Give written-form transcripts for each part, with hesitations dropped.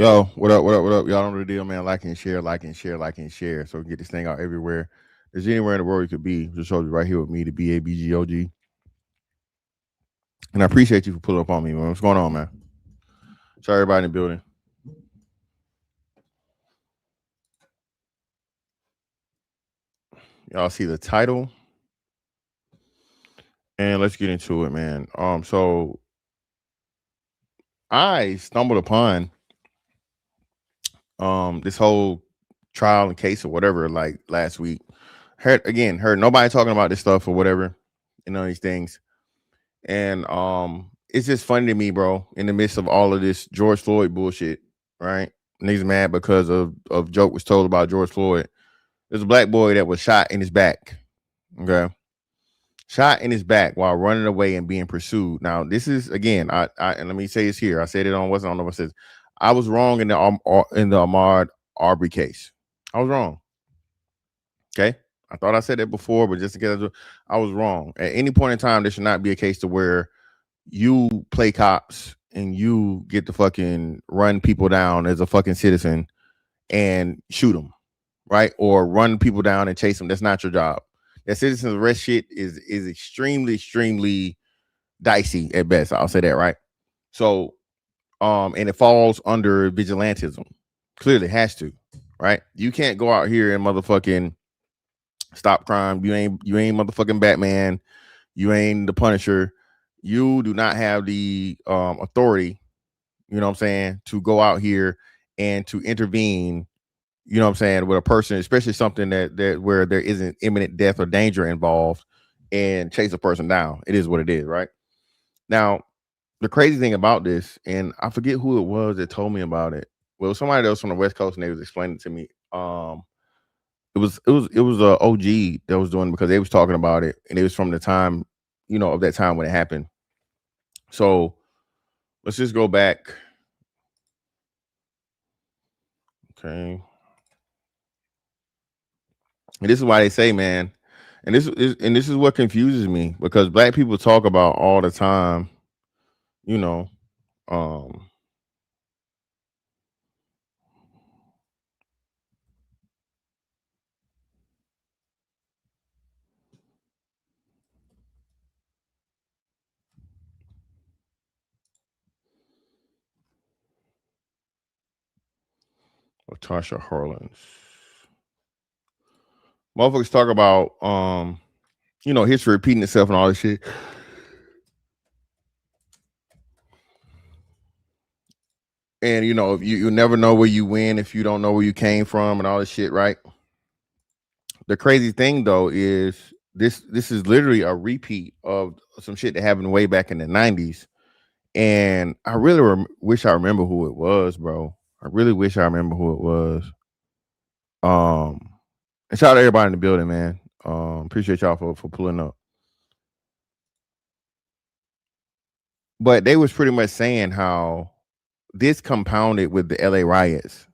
Yo, what up, what up, what up? Y'all know the deal, man. Like and share, like and share, like and share. So we can get this thing out everywhere. There's anywhere in the world you could be. Just show you right here with me, the BABGOG. And I appreciate you for pulling up on me, man. What's going on, man? Sorry, everybody in the building. Y'all see the title. And let's get into it, man. So I stumbled upon this whole trial and case or whatever, like last week. Heard nobody talking about this stuff or whatever, these things. And it's just funny to me, bro, in the midst of all of this George Floyd bullshit, right? Niggas mad because of joke was told about George Floyd. There's a black boy that was shot in his back. Okay. Shot in his back while running away and being pursued. Now, this is again, I and let me say this here. I said it on what's on what says I was wrong in the Ahmaud Arbery case. I was wrong. Okay. I thought I said that before, but just to get it, I was wrong. At any point in time, there should not be a case to where you play cops and you get to fucking run people down as a fucking citizen and shoot them, right? Or run people down and chase them. That's not your job. That citizen's arrest shit is extremely, extremely dicey at best. I'll say that, right? So, and it falls under vigilantism. Clearly has to, right? You can't go out here and motherfucking stop crime. You ain't motherfucking Batman. You ain't the Punisher. You do not have the authority, you know what I'm saying, to go out here and to intervene, you know what I'm saying, with a person, especially something that where there isn't imminent death or danger involved, and chase a person down. It is what it is, right? Now, the crazy thing about this, and I forget who it was that told me about it. Well, it was somebody else from the West Coast, and they was explaining it to me. It was a OG that was doing it because they was talking about it, and it was from the time, of that time when it happened. So let's just go back. Okay. And this is why they say, man, and this is what confuses me because black people talk about all the time, you know, um Latasha Harlins. Motherfuckers talk about history repeating itself and all this shit. And you never know where you win if you don't know where you came from and all this shit, right? The crazy thing though is this is literally a repeat of some shit that happened way back in the 90s. And I really wish I remember who it was, bro. I really wish I remember who it was. And shout out to everybody in the building, man. Appreciate y'all for pulling up. But they was pretty much saying how this compounded with the LA riots,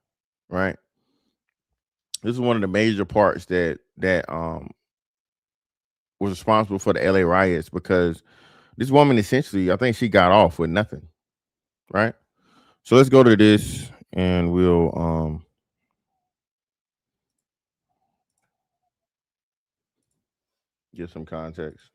right? This is one of the major parts that was responsible for the LA riots because this woman essentially, I think she got off with nothing, right? So let's go to this and we'll get some context.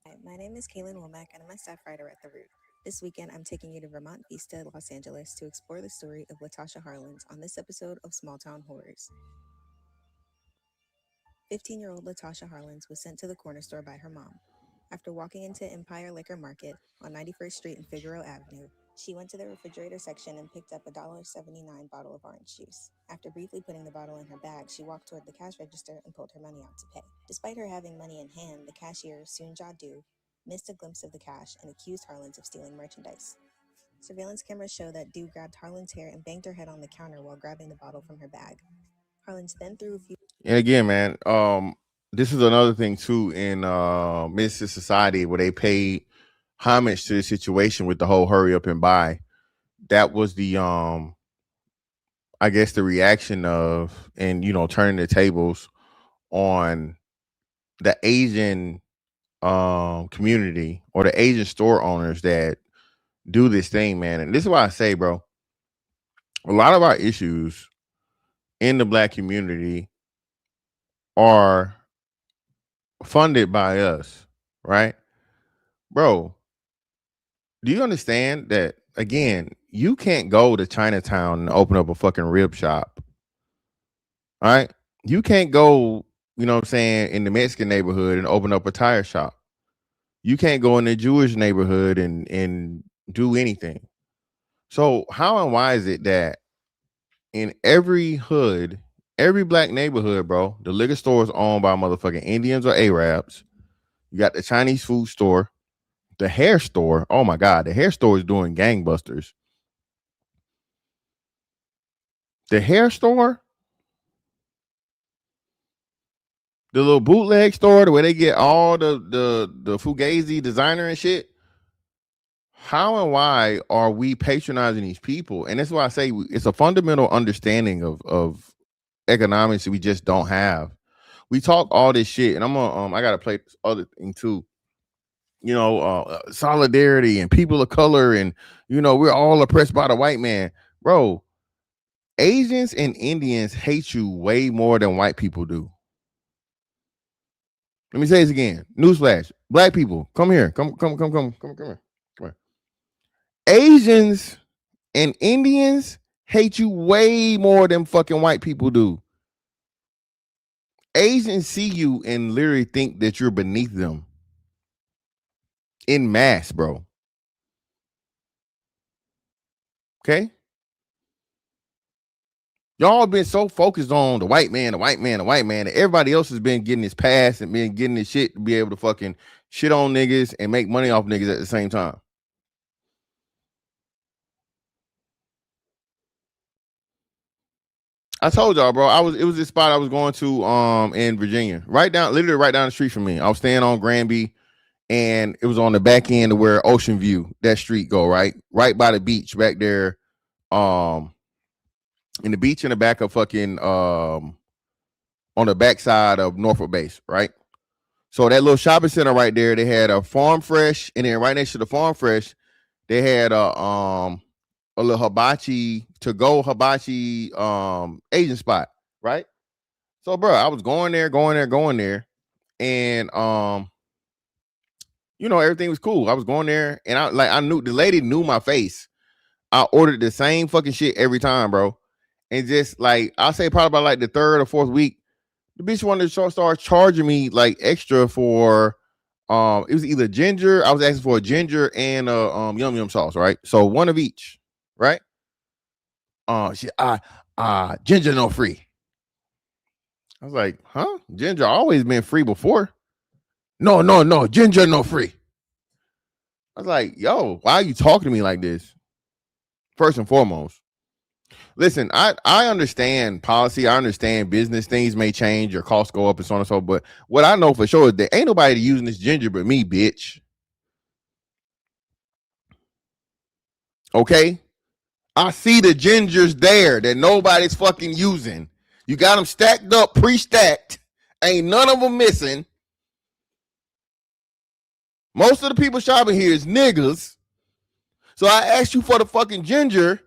Hi, my name is Kaylin Womack, and I'm a staff writer at The Root. This weekend, I'm taking you to Vermont Vista, Los Angeles, to explore the story of Latasha Harlins on this episode of Small Town Horrors. 15-year-old Latasha Harlins was sent to the corner store by her mom. After walking into Empire Liquor Market on 91st Street and Figueroa Avenue, she went to the refrigerator section and picked up a $1.79 bottle of orange juice. After briefly putting the bottle in her bag, she walked toward the cash register and pulled her money out to pay. Despite her having money in hand, the cashier, Soonja Du, missed a glimpse of the cash and accused Harlins of stealing merchandise. Surveillance cameras show that Du grabbed Harlins' hair and banged her head on the counter while grabbing the bottle from her bag. Harlins then threw a few. And again, man, this is another thing too in Mrs. Society where they paid homage to the situation with the whole hurry up and buy. That was the I guess the reaction of and turning the tables on the Asian community or the Asian store owners that do this thing, man. And this is why I say, bro, a lot of our issues in the black community are funded by us, right? Bro, do you understand that, again, you can't go to Chinatown and open up a fucking rib shop, all right? You can't go, you know what I'm saying, in the Mexican neighborhood and open up a tire shop. You can't go in the Jewish neighborhood and do anything. So how and why is it that in every hood, every black neighborhood, bro, the liquor store is owned by motherfucking Indians or Arabs? You got the Chinese food store, the hair store. Oh my God, the hair store is doing gangbusters. The hair store, the little bootleg store, where they get all the fugazi designer and shit. How and why are we patronizing these people? And that's why I say it's a fundamental understanding of economics that we just don't have. We talk all this shit, and I'm gonna I gotta play this other thing too. You know, solidarity and people of color, and you know, we're all oppressed by the white man, bro. Asians and Indians hate you way more than white people do. Let me say this again. Newsflash: black people, come here, come here. Asians and Indians hate you way more than fucking white people do. Asians see you and literally think that you're beneath them in mass, bro. Okay? Y'all been so focused on the white man, that everybody else has been getting this pass and been getting this shit to be able to fucking shit on niggas and make money off niggas at the same time. I told y'all, bro. It was this spot I was going to in Virginia, literally right down the street from me. I was staying on Granby, and it was on the back end of where Ocean View, that street go, right by the beach back there, in the beach in the back of fucking on the backside of Norfolk Base, right? So that little shopping center right there, they had a Farm Fresh, and then right next to the Farm Fresh, they had a little hibachi Asian spot, right? So, bro, I was going there, and you know, everything was cool. I was going there, and I knew the lady knew my face. I ordered the same fucking shit every time, bro. And just like I'll say, probably about like the third or fourth week, the bitch wanted to start charging me like extra for it was either ginger. I was asking for a ginger and a yum yum sauce, right? So one of each, right? She ginger no free. I was like, huh? Ginger always been free before. No, ginger no free. I was like, yo, why are you talking to me like this? First and foremost, listen, I understand policy. I understand business. Things may change, your costs go up and so on and so. But what I know for sure is there ain't nobody using this ginger but me, bitch. Okay? I see the gingers there that nobody's fucking using. You got them stacked up, pre-stacked. Ain't none of them missing. Most of the people shopping here is niggas. So I asked you for the fucking ginger.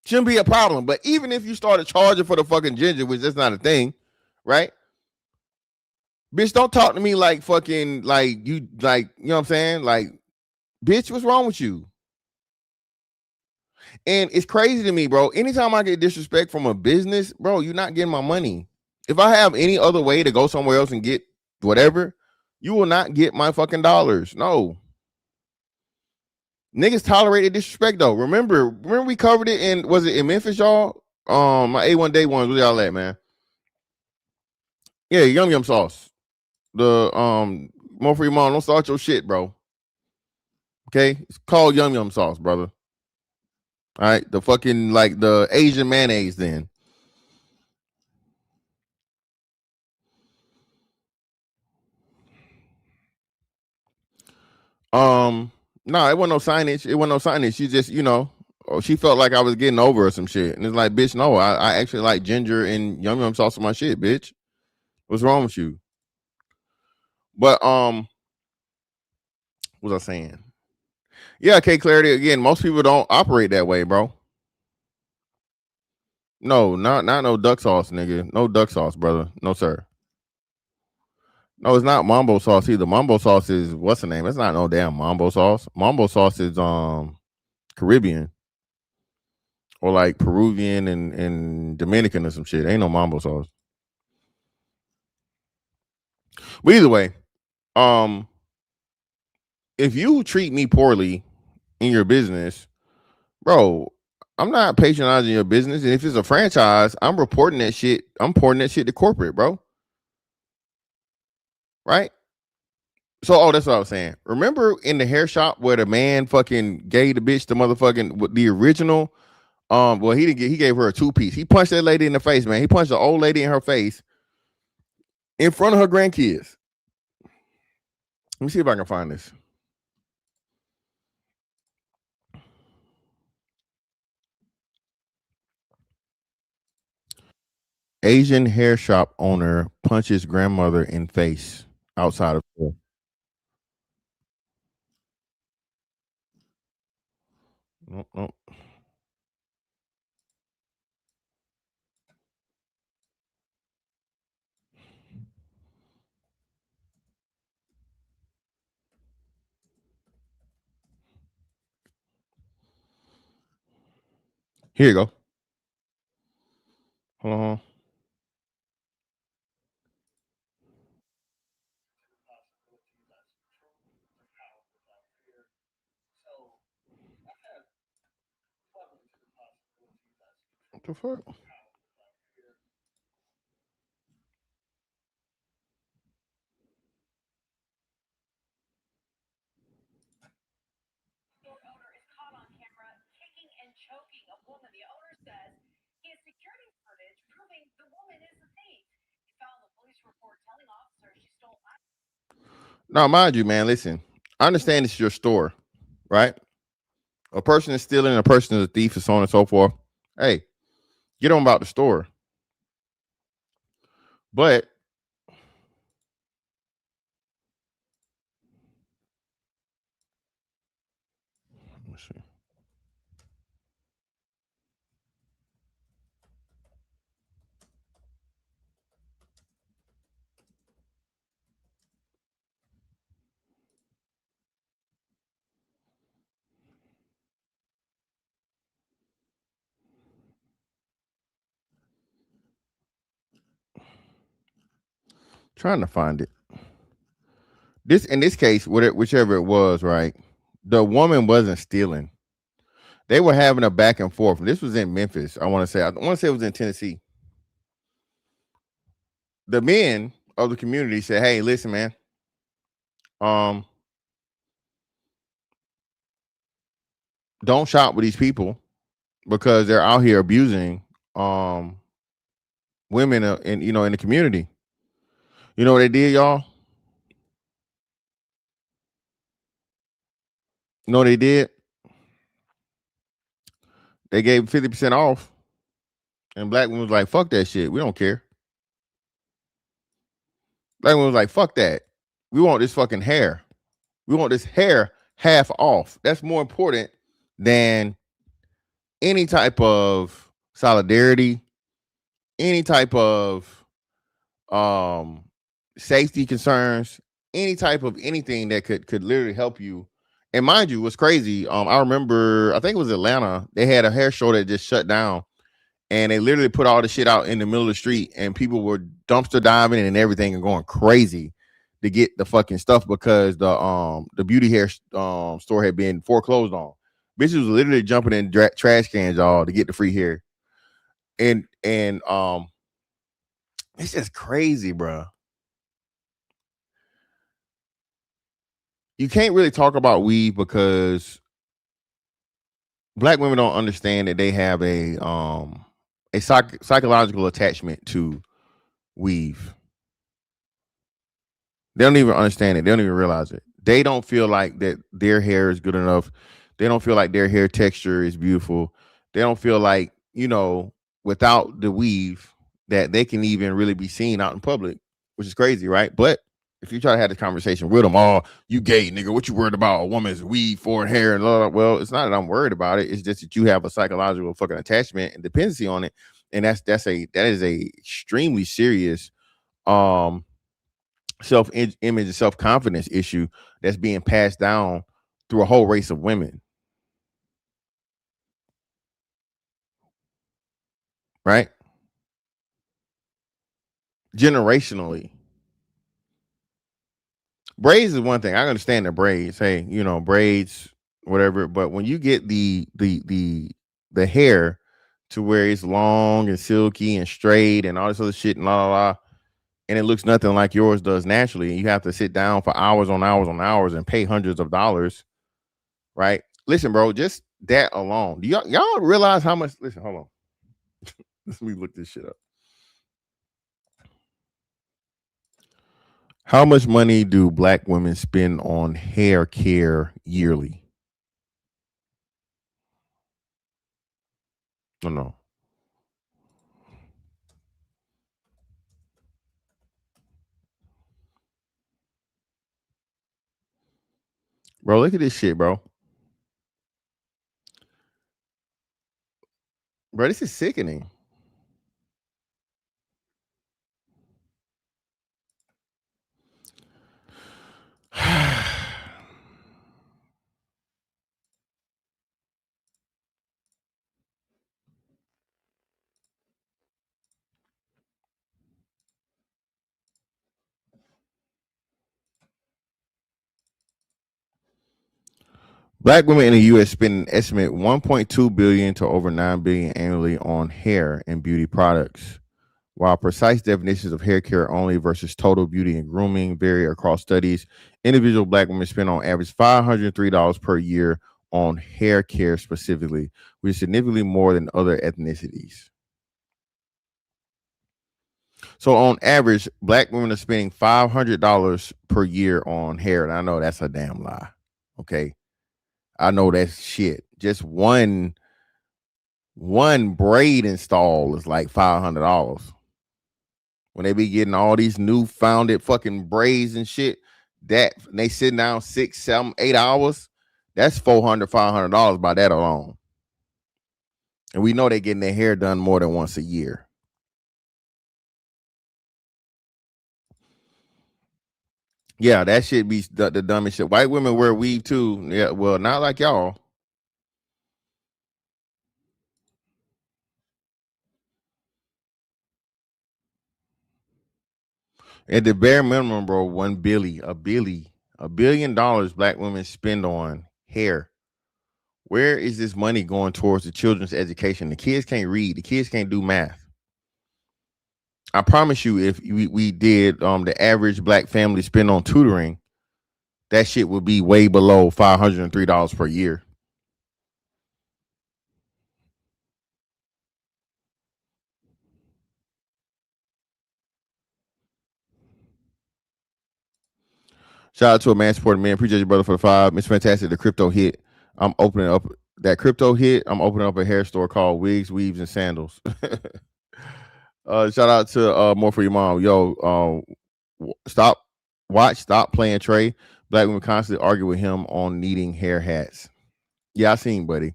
Shouldn't be a problem. But even if you started charging for the fucking ginger, which that's not a thing, right? Bitch, don't talk to me like fucking like you like, you know what I'm saying? Like, bitch, what's wrong with you? And it's crazy to me, bro. Anytime I get disrespect from a business, bro, you're not getting my money. If I have any other way to go somewhere else and get whatever, you will not get my fucking dollars. No. Niggas tolerated disrespect though. Remember we covered it in, was it in Memphis, y'all? My A1 day ones, where y'all at, man? Yeah, yum yum sauce. The more for your mom, don't start your shit, bro. Okay, it's called yum yum sauce, brother. All right, the fucking like the Asian mayonnaise. Then no, it wasn't no signage. She just, you know, she felt like I was getting over or some shit, and it's like, bitch, no, I actually like ginger and yum yum sauce on my shit, bitch. What's wrong with you? But What was I saying? Yeah, okay, clarity. Again, most people don't operate that way, bro. No, not no duck sauce, nigga. No duck sauce, brother. No, sir. No, it's not mambo sauce either. Mambo sauce is what's the name? It's not no damn mambo sauce. Mambo sauce is Caribbean or like Peruvian and Dominican or some shit. Ain't no mambo sauce. But either way, um, if you treat me poorly in your business, bro, I'm not patronizing your business. And if it's a franchise, I'm reporting that shit. I'm pouring that shit to corporate, bro. Right? So, that's what I was saying. Remember in the hair shop where the man fucking gave the bitch the motherfucking the original. Well, he gave her a 2-piece. He punched that lady in the face, man. He punched the old lady in her face in front of her grandkids. Let me see if I can find this. Asian hair shop owner punches grandmother in face outside of store. Nope, nope. Here you go. Hold on. What the fuck? Now, mind you, man, listen. I understand it's your store, right? A person is stealing, a person is a thief, and so on and so forth. Hey, get on about the store. But let's see. Trying to find it. This in this case, whichever it was, right? The woman wasn't stealing. They were having a back and forth. This was in Memphis. I want to say. I want to say it was in Tennessee. The men of the community said, "Hey, listen, man. Um, don't shop with these people because they're out here abusing women in the community." You know what they did, y'all? You know what they did? They gave 50% off, and black women was like, "Fuck that shit. We don't care." Black women was like, "Fuck that. We want this fucking hair. We want this hair half off." That's more important than any type of solidarity, any type of um safety concerns, any type of anything that could literally help you. And mind you, what's crazy, I remember I think it was Atlanta, they had a hair show that just shut down, and they literally put all the shit out in the middle of the street, and people were dumpster diving and everything and going crazy to get the fucking stuff because the beauty hair store had been foreclosed on. Bitches was literally jumping in trash cans, y'all, to get the free hair. And it's just crazy, bro. You can't really talk about weed because black women don't understand that they have a psychological attachment to weave. They don't even understand it. They don't even realize it. They don't feel like that their hair is good enough. They don't feel like their hair texture is beautiful. They don't feel like, without the weave that they can even really be seen out in public, which is crazy, right? But If you try to have this conversation with them, oh, you gay, nigga, what you worried about? A woman's weed, foreign hair, and blah, blah. Well, it's not that I'm worried about it. It's just that you have a psychological fucking attachment and dependency on it. And that is a extremely serious um self-image and self-confidence issue that's being passed down through a whole race of women, right? Generationally. Braids is one thing. I understand the braids. Hey, braids, whatever. But when you get the hair to where it's long and silky and straight and all this other shit and la la la, and it looks nothing like yours does naturally, and you have to sit down for hours on hours on hours and pay hundreds of dollars, right? Listen, bro, just that alone. Do y'all realize how much? Listen, hold on. Let me look this shit up. How much money do black women spend on hair care yearly? No. Bro, look at this shit, bro. Bro, this is sickening. Black women in the U.S. spend an estimate 1.2 billion to over 9 billion annually on hair and beauty products. While precise definitions of hair care only versus total beauty and grooming vary across studies, individual black women spend on average $503 per year on hair care specifically, which is significantly more than other ethnicities. So on average, black women are spending $500 per year on hair. And I know that's a damn lie. Okay. I know that's shit. Just one braid install is like $500. When they be getting all these new founded fucking braids and shit, that they sitting down 6, 7, 8 hours, that's $400, $500 by that alone. And we know they getting their hair done more than once a year. Yeah, that shit be the dumbest shit. White women wear weave too. Yeah, well, not like y'all. At the bare minimum, bro, $1 billion black women spend on hair. Where is this money going towards the children's education? The kids can't read. The kids can't do math. I promise you, if we did the average black family spend on tutoring, that shit would be way below $503 per year. Shout out to a man supporting man. Appreciate you, brother, for the 5. It's fantastic. The crypto hit. I'm opening up that crypto hit. I'm opening up a hair store called Wigs, Weaves, and Sandals. Shout out to More for Your Mom. Yo, stop playing Trey. Black women constantly argue with him on needing hair hats. Yeah, I seen, buddy.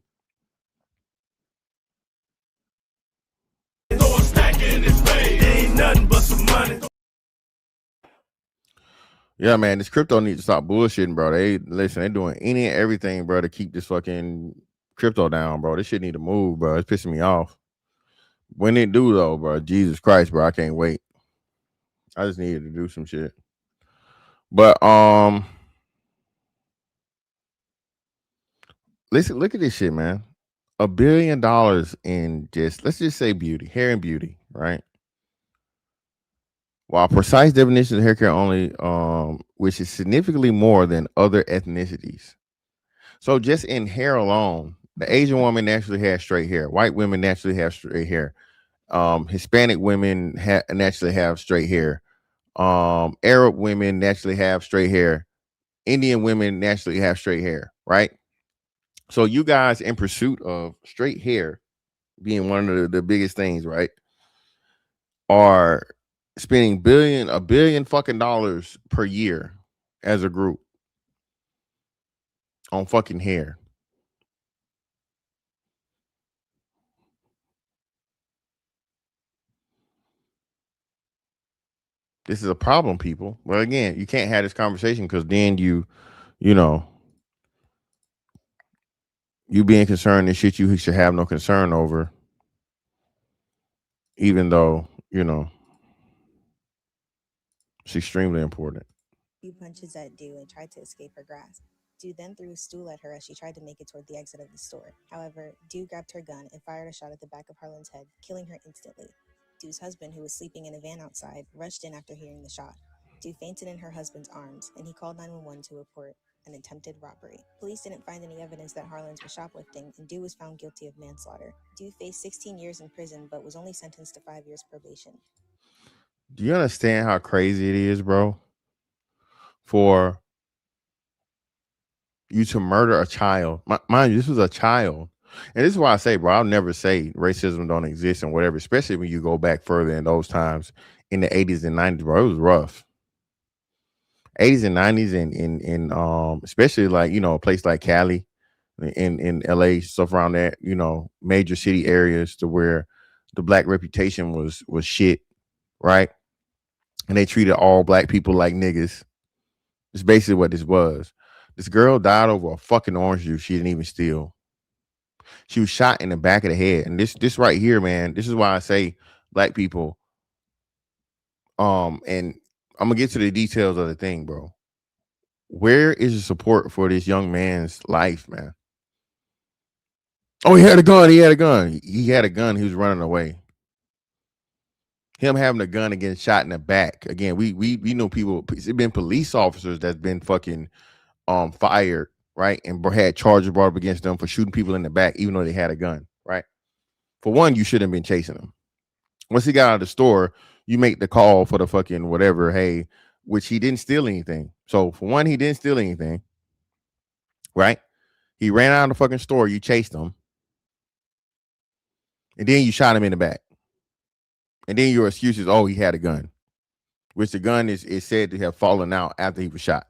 Ain't nothing but some money. Yeah, man, this crypto needs to stop bullshitting, bro. They're doing any and everything, bro, to keep this fucking crypto down, bro. This shit need to move, bro. It's pissing me off. When it do though, bro, Jesus Christ, bro, I can't wait. I just needed to do some shit. But listen, look at this shit, man. $1 billion in just, let's just say beauty, hair and beauty, right? While precise definition of hair care only, which is significantly more than other ethnicities. So just in hair alone, the Asian woman naturally has straight hair. White women naturally have straight hair. Hispanic women naturally have straight hair. Arab women naturally have straight hair. Indian women naturally have straight hair, right? So you guys in pursuit of straight hair being one of the biggest things, right, are spending a billion fucking dollars per year as a group on fucking hair. This is a problem, people. Well, again, you can't have this conversation because then you know, you being concerned and shit you should have no concern over, even though, it's extremely important. Few punches at Dew and tried to escape her grasp. Dew then threw a stool at her as she tried to make it toward the exit of the store. However, Dew grabbed her gun and fired a shot at the back of Harlan's head, killing her instantly. Dew's husband, who was sleeping in a van outside, rushed in after hearing the shot. Dew fainted in her husband's arms, and he called 911 to report an attempted robbery. Police didn't find any evidence that Harlan's was shoplifting, and Dew was found guilty of manslaughter. Dew faced 16 years in prison, but was only sentenced to 5 years probation. Do you understand how crazy it is, bro? For you to murder a child. Mind you, this was a child. And this is why I say, bro, I'll never say racism don't exist and whatever, especially when you go back further in those times in the 80s and 90s, bro. It was rough. 80s and 90s and in especially like, a place like Cali in LA, stuff around that, major city areas to where the black reputation was shit, right? And they treated all black people like niggas. It's basically what this was. This girl died over a fucking orange juice she didn't even steal. She was shot in the back of the head. And this right here, man, this is why I say black people, and I'm gonna get to the details of the thing, bro. Where is the support for this young man's life, man? Oh, he had a gun. He had a gun. He had a gun. He was running away. Him having a gun and getting shot in the back. Again, we know people. It's been police officers that's been fucking fired, right, and had charges brought up against them for shooting people in the back, even though they had a gun, right? For one, you shouldn't have been chasing them. Once he got out of the store, you make the call for the fucking whatever. Hey, which he didn't steal anything. So for one, he didn't steal anything, right? He ran out of the fucking store. You chased him, and then you shot him in the back. And then your excuse is, oh, he had a gun, which the gun is said to have fallen out after he was shot.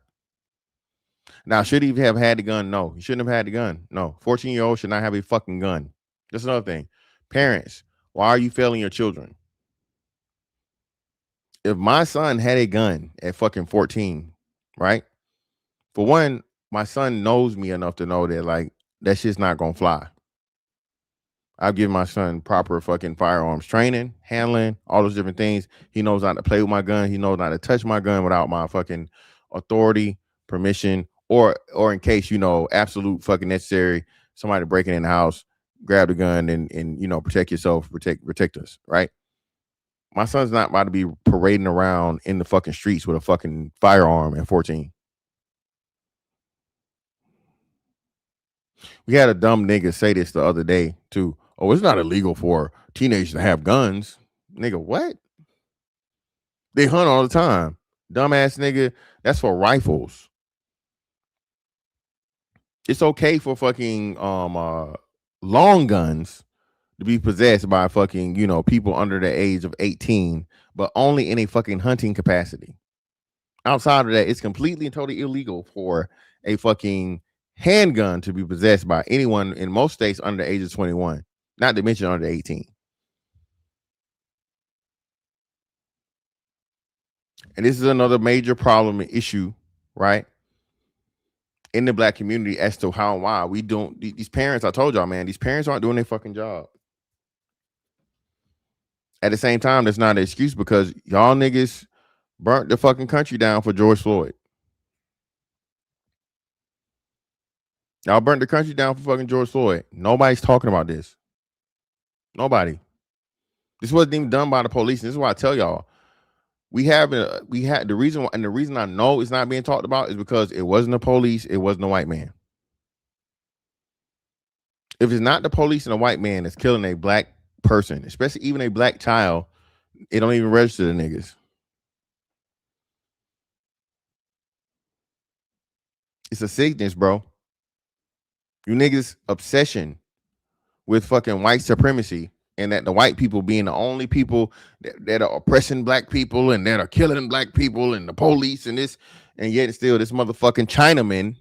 Now, should he have had the gun? No, he shouldn't have had the gun. No, 14-year-old should not have a fucking gun. That's another thing. Parents, why are you failing your children? If my son had a gun at fucking 14, right? For one, my son knows me enough to know that like that shit's not gonna fly. I've given my son proper fucking firearms training, handling, all those different things. He knows how to play with my gun. He knows how to touch my gun without my fucking authority, permission, or in case, absolute fucking necessary, somebody breaking in the house, grab the gun and protect yourself, protect us, right? My son's not about to be parading around in the fucking streets with a fucking firearm at 14. We had a dumb nigga say this the other day too. Oh, it's not illegal for teenagers to have guns. Nigga, what? They hunt all the time. Dumbass nigga, that's for rifles. It's okay for fucking long guns to be possessed by fucking, people under the age of 18, but only in a fucking hunting capacity. Outside of that, it's completely and totally illegal for a fucking handgun to be possessed by anyone in most states under the age of 21, not to mention under 18. And this is another major problem and issue, right, in the black community as to how and why we don't. These parents, I told y'all, man, these parents aren't doing their fucking job. At the same time, that's not an excuse because y'all niggas burnt the fucking country down for George Floyd. Y'all burnt the country down for fucking George Floyd. Nobody's talking about this. Nobody. This wasn't even done by the police. And this is why I tell y'all, we had the reason, and the reason I know it's not being talked about is because it wasn't the police, it wasn't a white man. If it's not the police and a white man that's killing a black person, especially even a black child, it don't even register the niggas. It's a sickness, bro. You niggas' obsession with fucking white supremacy and that the white people being the only people that are oppressing black people and that are killing black people and the police and this, and yet still this motherfucking Chinaman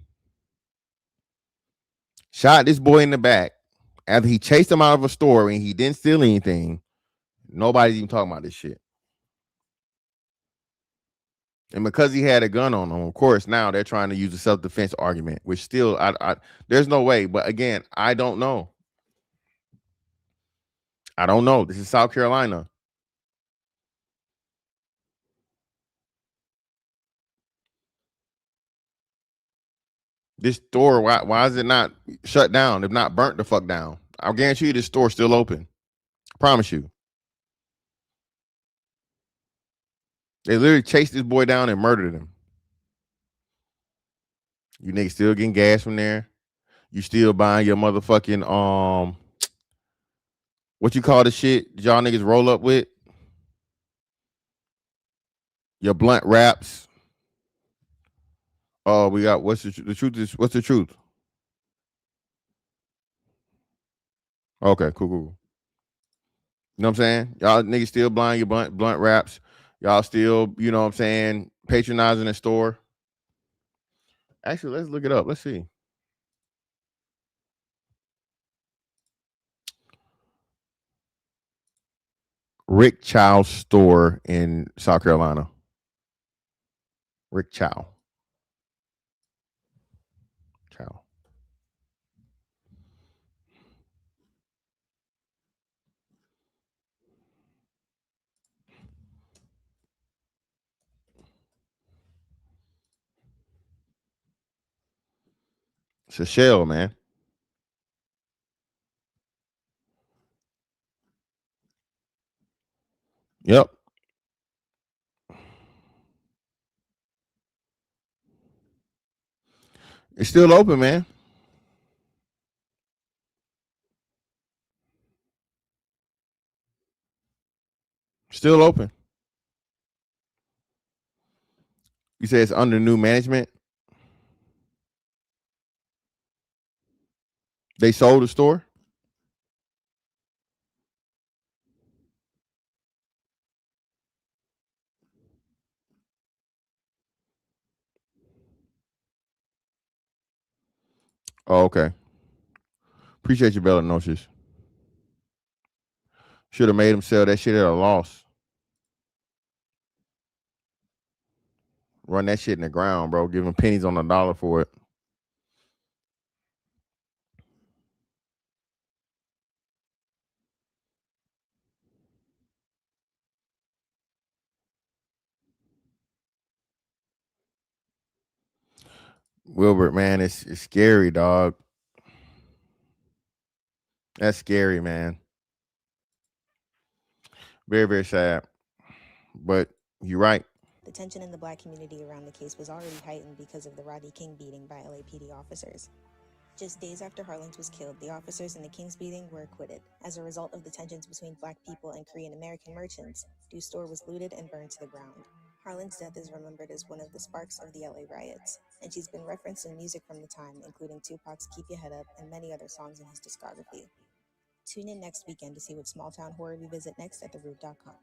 shot this boy in the back after he chased him out of a store and he didn't steal anything. Nobody's even talking about this shit. And because he had a gun on him, of course, now they're trying to use a self-defense argument, which still, there's no way. But again, I don't know. I don't know. This is South Carolina. This store, why is it not shut down? If not burnt the fuck down. I'll guarantee you this store's still open. I promise you. They literally chased this boy down and murdered him. You niggas still getting gas from there. You still buying your motherfucking what you call the shit y'all niggas roll up with? Your blunt wraps. Oh, we got what's the truth? What's the truth? Okay, cool. You know what I'm saying? Y'all niggas still buying your blunt wraps. Y'all still, you know what I'm saying, patronizing the store. Actually, let's look it up. Let's see. Rick Chow's store in South Carolina. Rick Chow. It's a shell, man. Yep. It's still open, man. Still open. You say it's under new management? They sold the store? Oh, okay. Appreciate you, Bella Noches. Should have made him sell that shit at a loss. Run that shit in the ground, bro. Give him pennies on the dollar for it. Wilbert, man, it's scary, dog. That's scary, man. Very, very sad. But you're right. The tension in the black community around the case was already heightened because of the Rodney King beating by LAPD officers. Just days after Harlins was killed, the officers in the King's beating were acquitted. As a result of the tensions between black people and Korean American merchants, Du's store was looted and burned to the ground. Harlan's death is remembered as one of the sparks of the LA riots, and she's been referenced in music from the time, including Tupac's Keep Your Head Up and many other songs in his discography. Tune in next weekend to see what small town horror we visit next at theroot.com.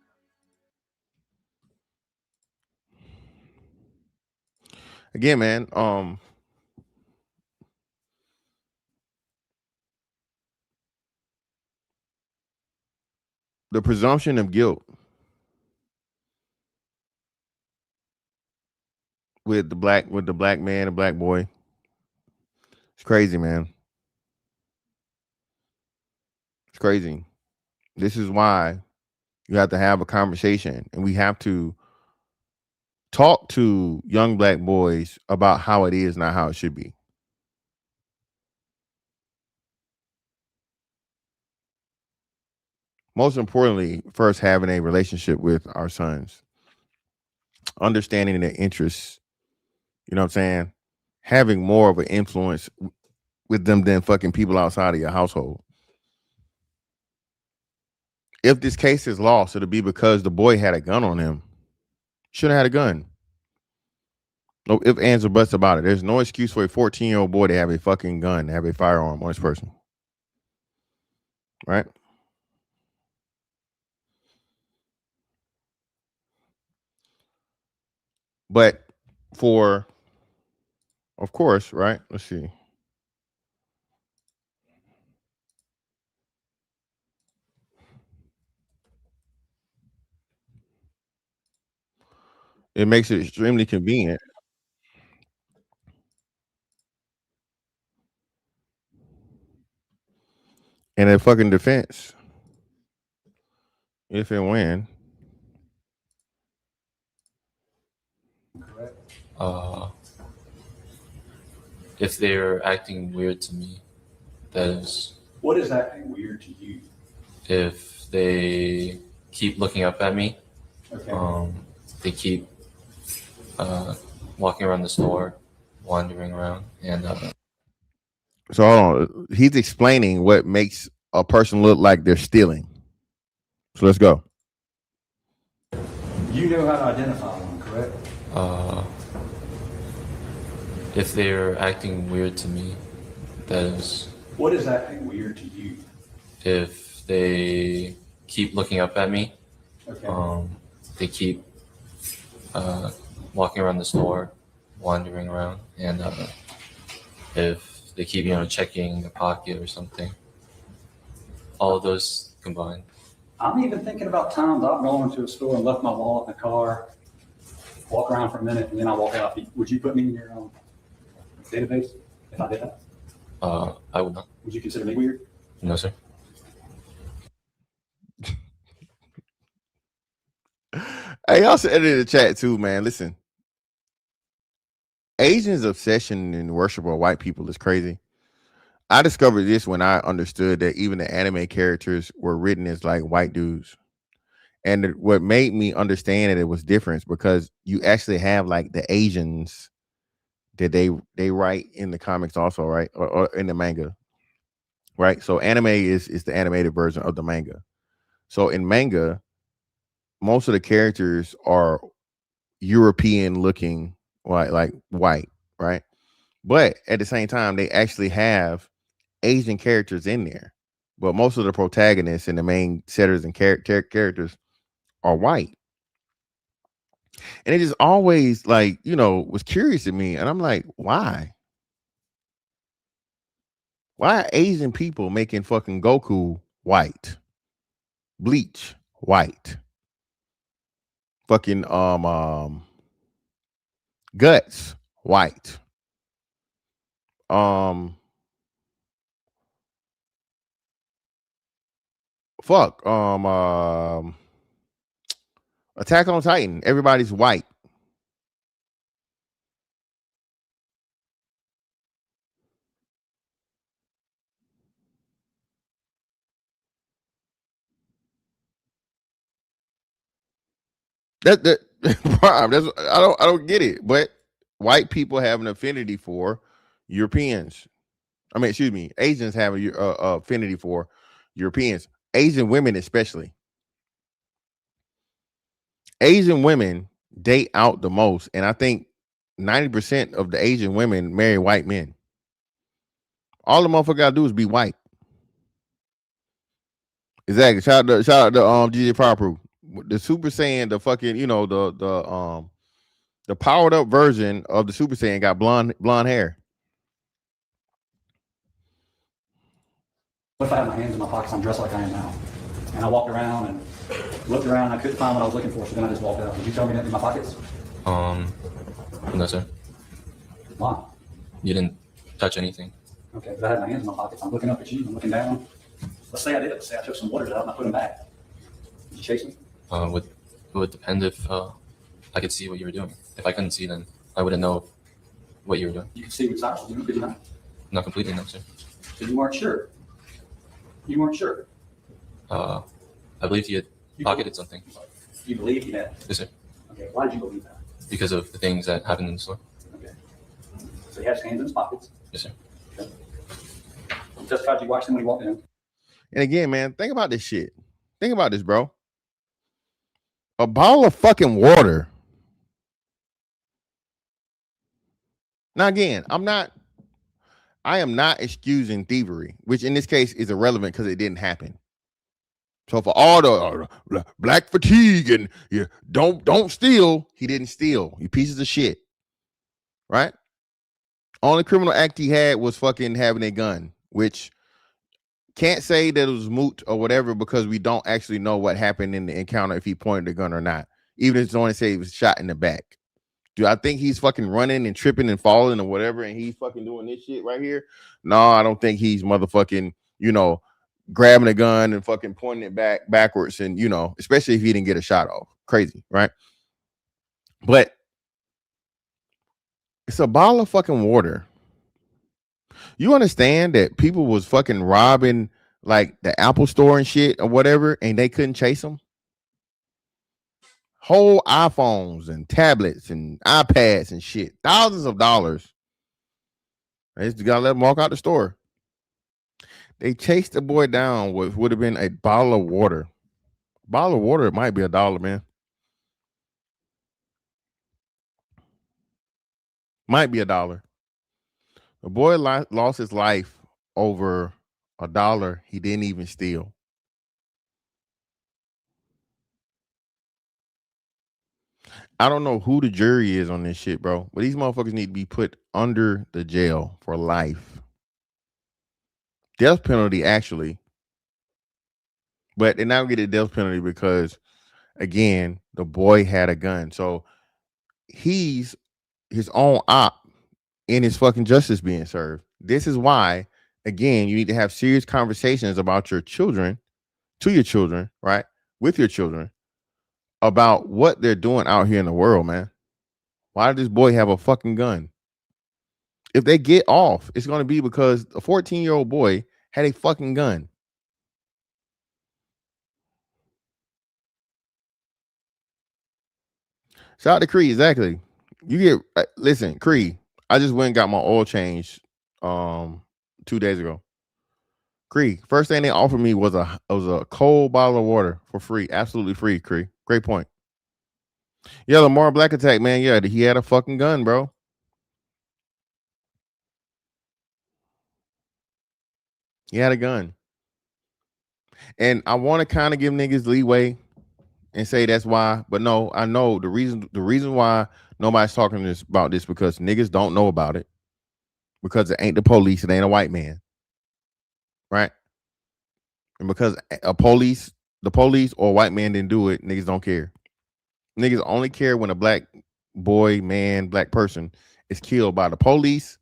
Again, man, the presumption of guilt with the black man, the black boy. It's crazy, man. It's crazy. This is why you have to have a conversation, and we have to talk to young black boys about how it is, not how it should be. Most importantly, first having a relationship with our sons, understanding their interests, you know what I'm saying? Having more of an influence with them than fucking people outside of your household. If this case is lost, it'll be because the boy had a gun on him. Shouldn't have had a gun. No ifs, ands, or buts about it. There's no excuse for a 14-year-old boy to have a fucking gun, to have a firearm on his person. Right? But for, of course, right? Let's see. It makes it extremely convenient. And a fucking defense, if and when. Uh, if they're acting weird to me, that is. What is acting weird to you? If they keep looking up at me, Okay. they keep walking around the store, wandering around, and So hold on. He's explaining what makes a person look like they're stealing. So let's go. You know how to identify one, correct? if they're acting weird to me, that is. What is acting weird to you? If they keep looking up at me, Okay. they keep walking around the store, wandering around, and if they keep checking their pocket or something, all of those combined. I'm even thinking about times I've gone into a store and left my wallet in the car, walk around for a minute, and then I walk out. Would you put me in your database if I did that? I would not. Would you consider me weird? No, sir. Hey, y'all said it in the chat too, man. Listen, Asians' obsession and worship of white people is crazy. I discovered this when I understood that even the anime characters were written as like white dudes. And what made me understand that it was different is because you actually have like the Asians that they write in the comics also, right? Or in the manga. Right? So anime is the animated version of the manga. So in manga, most of the characters are European looking, like white, right? But at the same time, they actually have Asian characters in there. But most of the protagonists and the main setters and characters are white. And it just always like, was curious to me. And I'm like, why? Why are Asian people making fucking Goku white? Bleach white. Fucking Guts white. Um fuck. Attack on Titan. Everybody's white. That prime. That's I don't get it. But white people have an affinity for Europeans. I mean, excuse me, Asians have a affinity for Europeans. Asian women, especially. Asian women date out the most, and I think 90% of the Asian women marry white men. All the motherfucker gotta do is be white. Exactly. Shout out to DJ Power Proof. The Super Saiyan, the fucking, the powered up version of the Super Saiyan got blonde hair. What if I had my hands in my pockets? I'm dressed like I am now. And I walked around and looked around. And I couldn't find what I was looking for, so then I just walked out. Would you tell me that in my pockets? No, sir. Why? You didn't touch anything. Okay, but I had my hands in my pockets. I'm looking up at you. I'm looking down. Let's say I did. Let's say I took some waters out and I put them back. Did you chase me? It would depend if I could see what you were doing. If I couldn't see, then I wouldn't know what you were doing. You could see what Cyrus was doing, could you not? Not completely, no, sir. So you weren't sure. You weren't sure. I believe he had pocketed something. You believed he had. Yes, sir. Okay, why did you believe that? Because of the things that happened in the store. Okay. So he has hands in his pockets. Yes, sir. Okay. You testified you watched him when he walked in. And again, man, think about this shit. Think about this, bro. A bottle of fucking water. Now, again, I am not excusing thievery, which in this case is irrelevant because it didn't happen. So for all the black fatigue and yeah, don't steal, he didn't steal. You pieces of shit, right? Only criminal act he had was fucking having a gun, which can't say that it was moot or whatever because we don't actually know what happened in the encounter if he pointed the gun or not. Even if it's only say he was shot in the back. Do I think he's fucking running and tripping and falling or whatever and he's fucking doing this shit right here? No, I don't think he's motherfucking, grabbing a gun and fucking pointing it backwards and, especially if he didn't get a shot off. Crazy, right? But it's a bottle of fucking water. You understand that people was fucking robbing like the Apple store and shit or whatever and they couldn't chase them? Whole iPhones and tablets and iPads and shit. Thousands of dollars. They just gotta let them walk out the store. They chased the boy down with would have been a bottle of water. A bottle of water, it might be $1, man. Might be $1. The boy lost his life over $1 he didn't even steal. I don't know who the jury is on this shit, bro. But these motherfuckers need to be put under the jail for life. Death penalty, actually. But they now get a death penalty because, again, the boy had a gun. So he's his own op in his fucking justice being served. This is why, again, you need to have serious conversations about your children, to your children, right? With your children, about what they're doing out here in the world, man. Why did this boy have a fucking gun? If they get off, it's going to be because a 14-year-old boy had a fucking gun. Shout out to Cree, exactly. You get, listen, Cree, I just went and got my oil change 2 days ago. Cree, first thing they offered me was a cold bottle of water for free. Absolutely free, Cree. Great point. Yeah, Lamar Black attack, man. Yeah, he had a fucking gun, bro. He had a gun. And I want to kind of give niggas leeway and say that's why, but no, I know the reason why nobody's talking about this because niggas don't know about it. Because it ain't the police, it ain't a white man. Right? And because the police or a white man didn't do it, niggas don't care. Niggas only care when a black boy, man, black person is killed by the police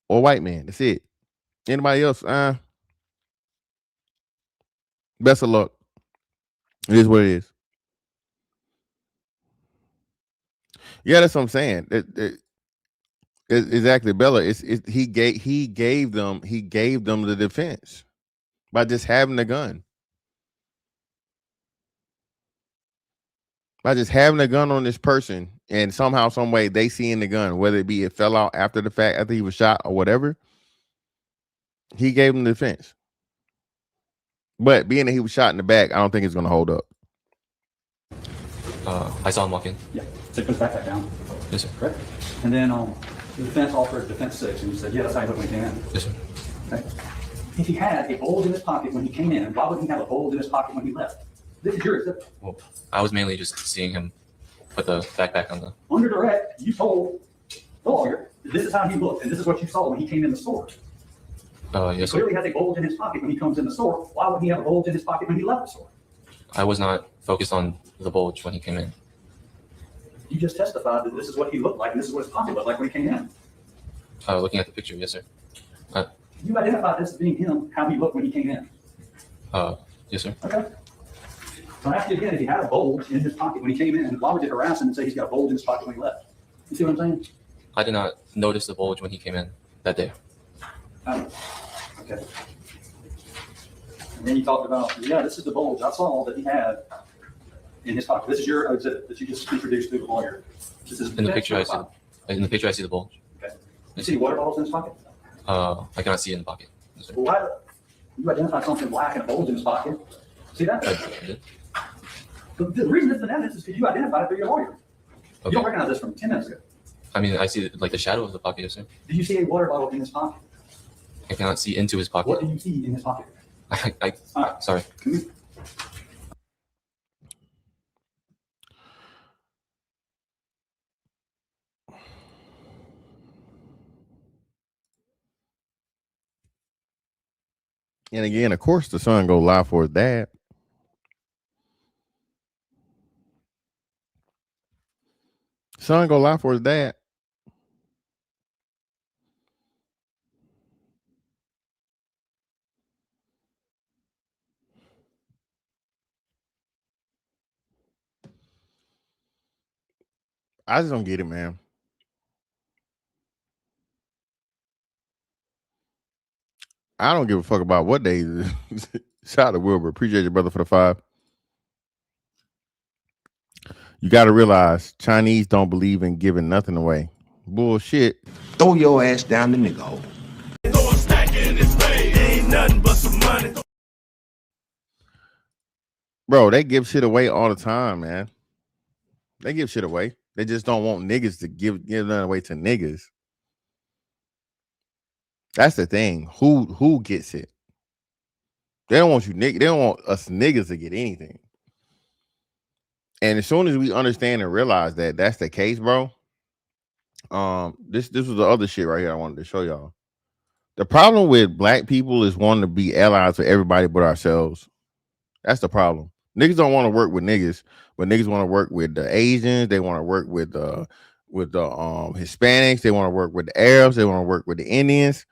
or white man. That's it. Anybody else? Best of luck. It is what it is. Yeah, that's what I'm saying. Exactly, Bella. He gave them the defense by just having the gun. By just having a gun on this person and somehow, some way they seeing the gun, whether it be it fell out after the fact, after he was shot or whatever, he gave them the defense. But being that he was shot in the back, I don't think it's going to hold up. I saw him walk in. Yeah, so he puts that back down. Yes, sir. Correct. And then the defense offered defense 6, and you said, yeah, that's how he looked when he came in. Yes, sir. Okay. If he had a bulge in his pocket when he came in, why wouldn't he have a bulge in his pocket when he left? This is your exhibit. Well, I was mainly just seeing him put the backpack on the. Under direct, you told the lawyer that this is how he looked, and this is what you saw when he came in the store. Yes, He sir. clearly has a bulge in his pocket when he comes in the store. Why wouldn't he have a bulge in his pocket when he left the store? I was not focused on the bulge when he came in. You just testified that this is what he looked like, and this is what his pocket looked like when he came in. Looking at the picture, yes, sir. You identified this as being him, how he looked when he came in. Yes, sir. Okay. So I ask you again, if he had a bulge in his pocket when he came in, why would you harass him and say he's got a bulge in his pocket when he left? You see what I'm saying? I did not notice the bulge when he came in that day. Okay. And then you talked about, yeah, this is the bulge I saw that he had in his pocket. This is your exhibit that you just introduced to the lawyer. This is In the picture, I see the bulge. Okay. You see water bottles in his pocket? I cannot see it in the pocket. Yes, sir. Well, why you identified something black and a bulge in his pocket? See that? I did. The reason it's an evidence is because you identified it through your lawyer. You Okay. don't recognize this from 10 minutes ago. I mean, I see like the shadow of the pocket, yes, sir. Did you see a water bottle in his pocket? I cannot see into his What pocket. do you see in his pocket? I All right. sorry. Come here. And again, of course, the son go lie for his dad. Son go lie for his dad. I just don't get it, man. I don't give a fuck about what day. Shout out to Wilbur. Appreciate your brother for the 5. You got to realize Chinese don't believe in giving nothing away. Bullshit. Throw your ass down the nigga hole. Throw a stack in his face. Ain't nothing but some money. Bro, they give shit away all the time, man. They give shit away. They just don't want niggas to give nothing away to niggas. That's the thing. Who gets it? They don't want you niggas. They don't want us niggas to get anything. And as soon as we understand and realize that that's the case, bro. This was the other shit right here I wanted to show y'all. The problem with black people is wanting to be allies with everybody but ourselves. That's the problem. Niggas don't want to work with niggas, but niggas want to work with the Asians. They want to work with the Hispanics. They want to work with the Arabs. They want to work with the Indians.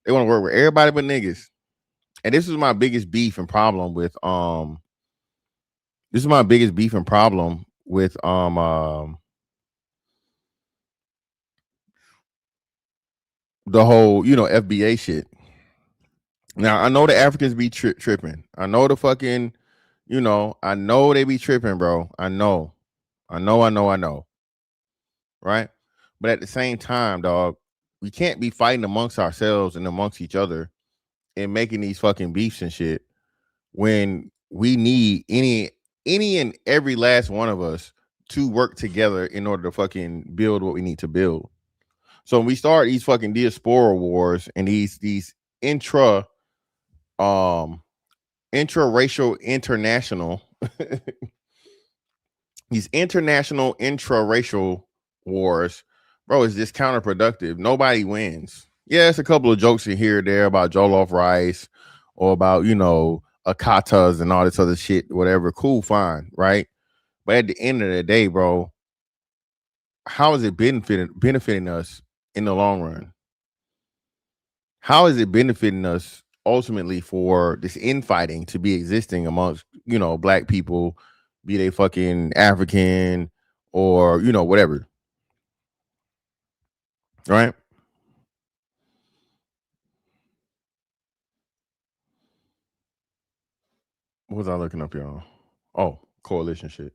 They want to work with everybody but niggas. And this is my biggest beef and problem with the whole, FBA shit. Now, I know the Africans be tripping. I know the fucking, I know they be tripping, bro. I know. Right? But at the same time, dog, we can't be fighting amongst ourselves and amongst each other and making these fucking beefs and shit when we need any and every last one of us to work together in order to fucking build what we need to build. So when we start these fucking diaspora wars and these intraracial international these international intraracial wars, bro, is just counterproductive. Nobody wins. Yeah, it's a couple of jokes in here or there about jollof rice or about, akatas and all this other shit, whatever. Cool, fine, right? But at the end of the day, bro, how is it benefiting us in the long run? How is it benefiting us ultimately for this infighting to be existing amongst, black people, be they fucking African or, whatever. Right? What was I looking up, y'all? Oh, coalition shit.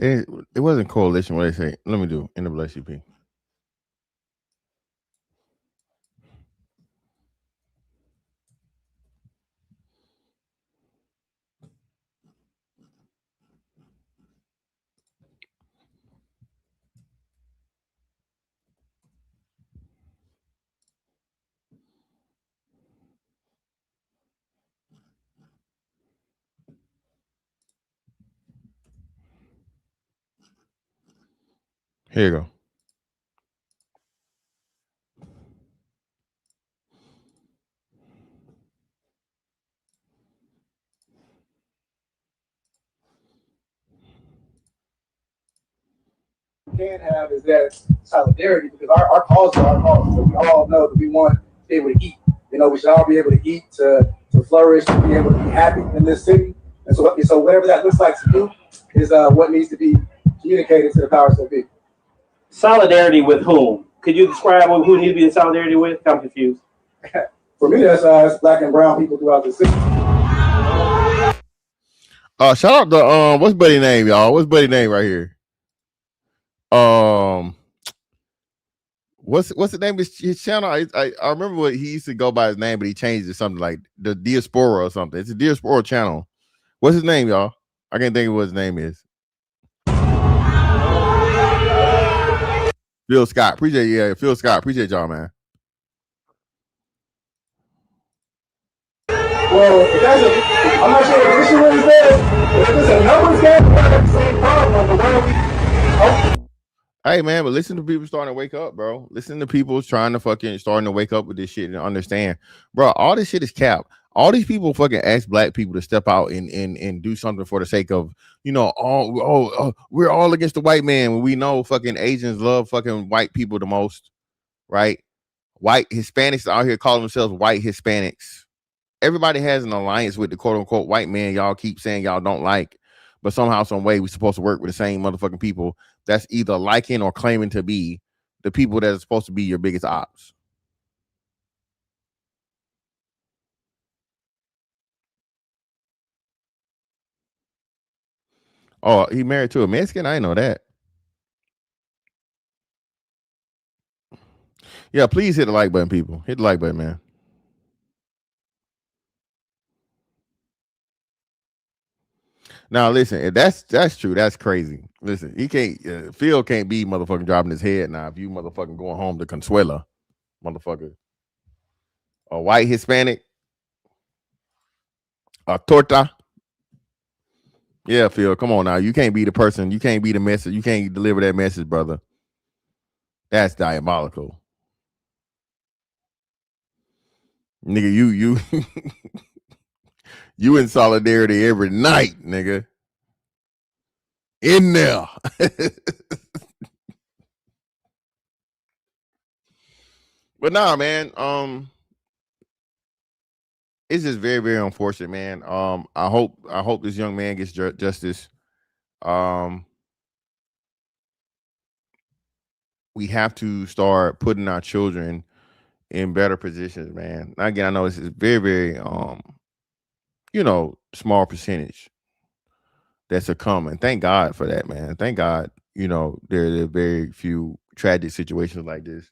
It wasn't coalition. What they say? Let me do NAACP. Here you go. Can have is that solidarity because our cause are our cause. So we all know that we want to be able to eat. We should all be able to eat, to flourish, to be able to be happy in this city. And so whatever that looks like to you is what needs to be communicated to the powers that be. Solidarity with whom? Could you describe who need to be in solidarity with? I'm confused. For me, that's black and brown people throughout the city. Shout out to what's buddy name, y'all? What's buddy name right here? what's the name of his channel? I remember what he used to go by his name, but he changed it to something like the Diaspora or something. It's a Diaspora channel. What's his name, y'all? I can't think of what his name is. Phil Scott. Appreciate Phil Scott. Appreciate y'all, man. Well, if that's I'm not sure what the issue is there, but if it's a numbers game, we have the same problem. But why don't we? Hey man, but listen to people starting to wake up, bro. Listen to people starting to wake up with this shit and understand, bro. All this shit is cap. All these people fucking ask black people to step out and do something for the sake of, we're all against the white man when we know fucking Asians love fucking white people the most, right? White Hispanics out here calling themselves white Hispanics. Everybody has an alliance with the quote unquote white man y'all keep saying y'all don't like, but somehow, some way, we're supposed to work with the same motherfucking people that's either liking or claiming to be the people that are supposed to be your biggest ops. Oh, he married to a Mexican? I didn't know that. Yeah, please hit the like button, people. Hit the like button, man. Now, listen, if that's true. That's crazy. Listen, he can't. Phil can't be motherfucking dropping his head now. If you motherfucking going home to Consuela, motherfucker, a white Hispanic, a torta. Yeah, Phil, come on now. You can't be the person. You can't be the message. You can't deliver that message, brother. That's diabolical. Nigga, you you in solidarity every night, nigga. In there. But nah, man. It's just very, very unfortunate, man. I hope this young man gets justice. We have to start putting our children in better positions, man. Again, I know it's very, very small percentage that succumb, and thank God for that, man. Thank God, there are very few tragic situations like this.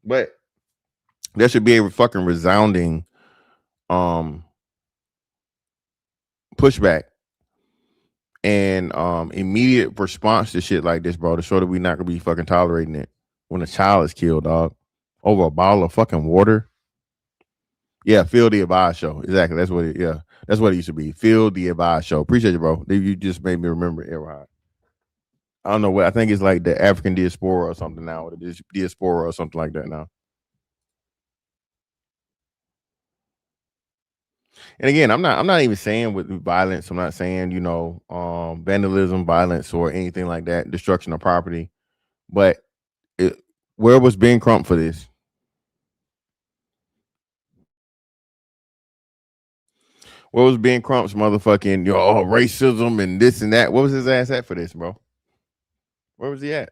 But there should be a fucking resounding pushback and immediate response to shit like this, bro, to show that we're not gonna be fucking tolerating it when a child is killed, dog, over a bottle of fucking water. Yeah, Phil the Advice Show. Exactly. That's what it used to be. Phil the Advice Show. Appreciate you, bro. You just made me remember it. I don't know what I think it's like the African diaspora or something now, or the diaspora or something like that now. And again, I'm not even saying with violence. I'm not saying vandalism, violence, or anything like that, destruction of property. But where was Ben Crump for this? Where was Ben Crump's motherfucking racism and this and that? What was his ass at for this, bro? Where was he at?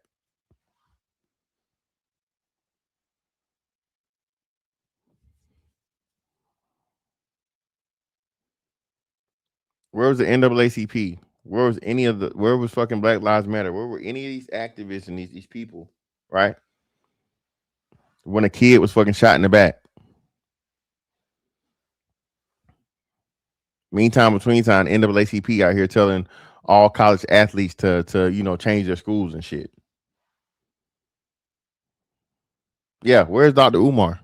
Where was the NAACP? Where was fucking Black Lives Matter? Where were any of these activists and these people, right? When a kid was fucking shot in the back. Meantime, between time, NAACP out here telling all college athletes to change their schools and shit. Yeah, where's Dr. Umar?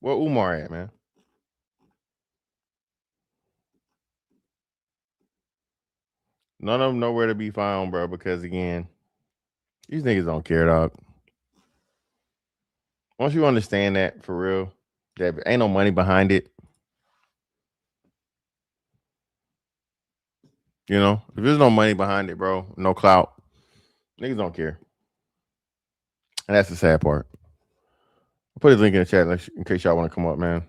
Where Umar at, man? None of them nowhere to be found, bro, because again, these niggas don't care, dog. Once you understand that for real, that ain't no money behind it. If there's no money behind it, bro, no clout, niggas don't care. And that's the sad part. I'll put his link in the chat in case y'all want to come up, man.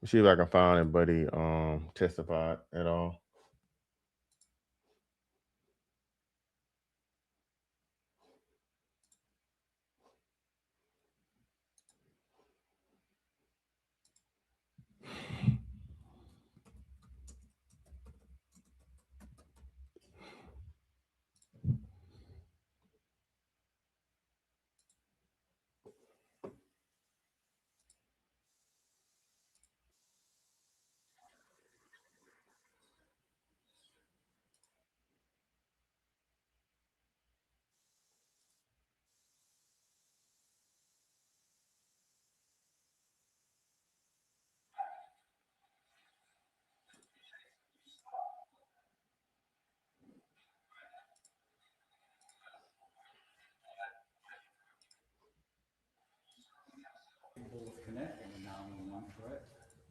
Let's see if I can find anybody testified at all.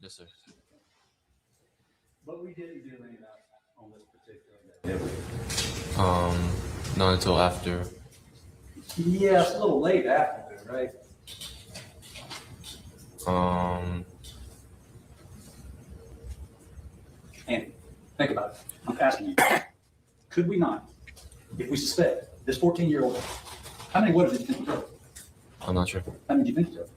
Yes, sir. But we didn't do any of that on this particular day. Not until after. Yeah, it's a little late after, right? Andy, think about it. I'm asking you. Could we not, if we suspect this 14-year-old, how many waters did you think he took? I'm not sure. How many do you think he took?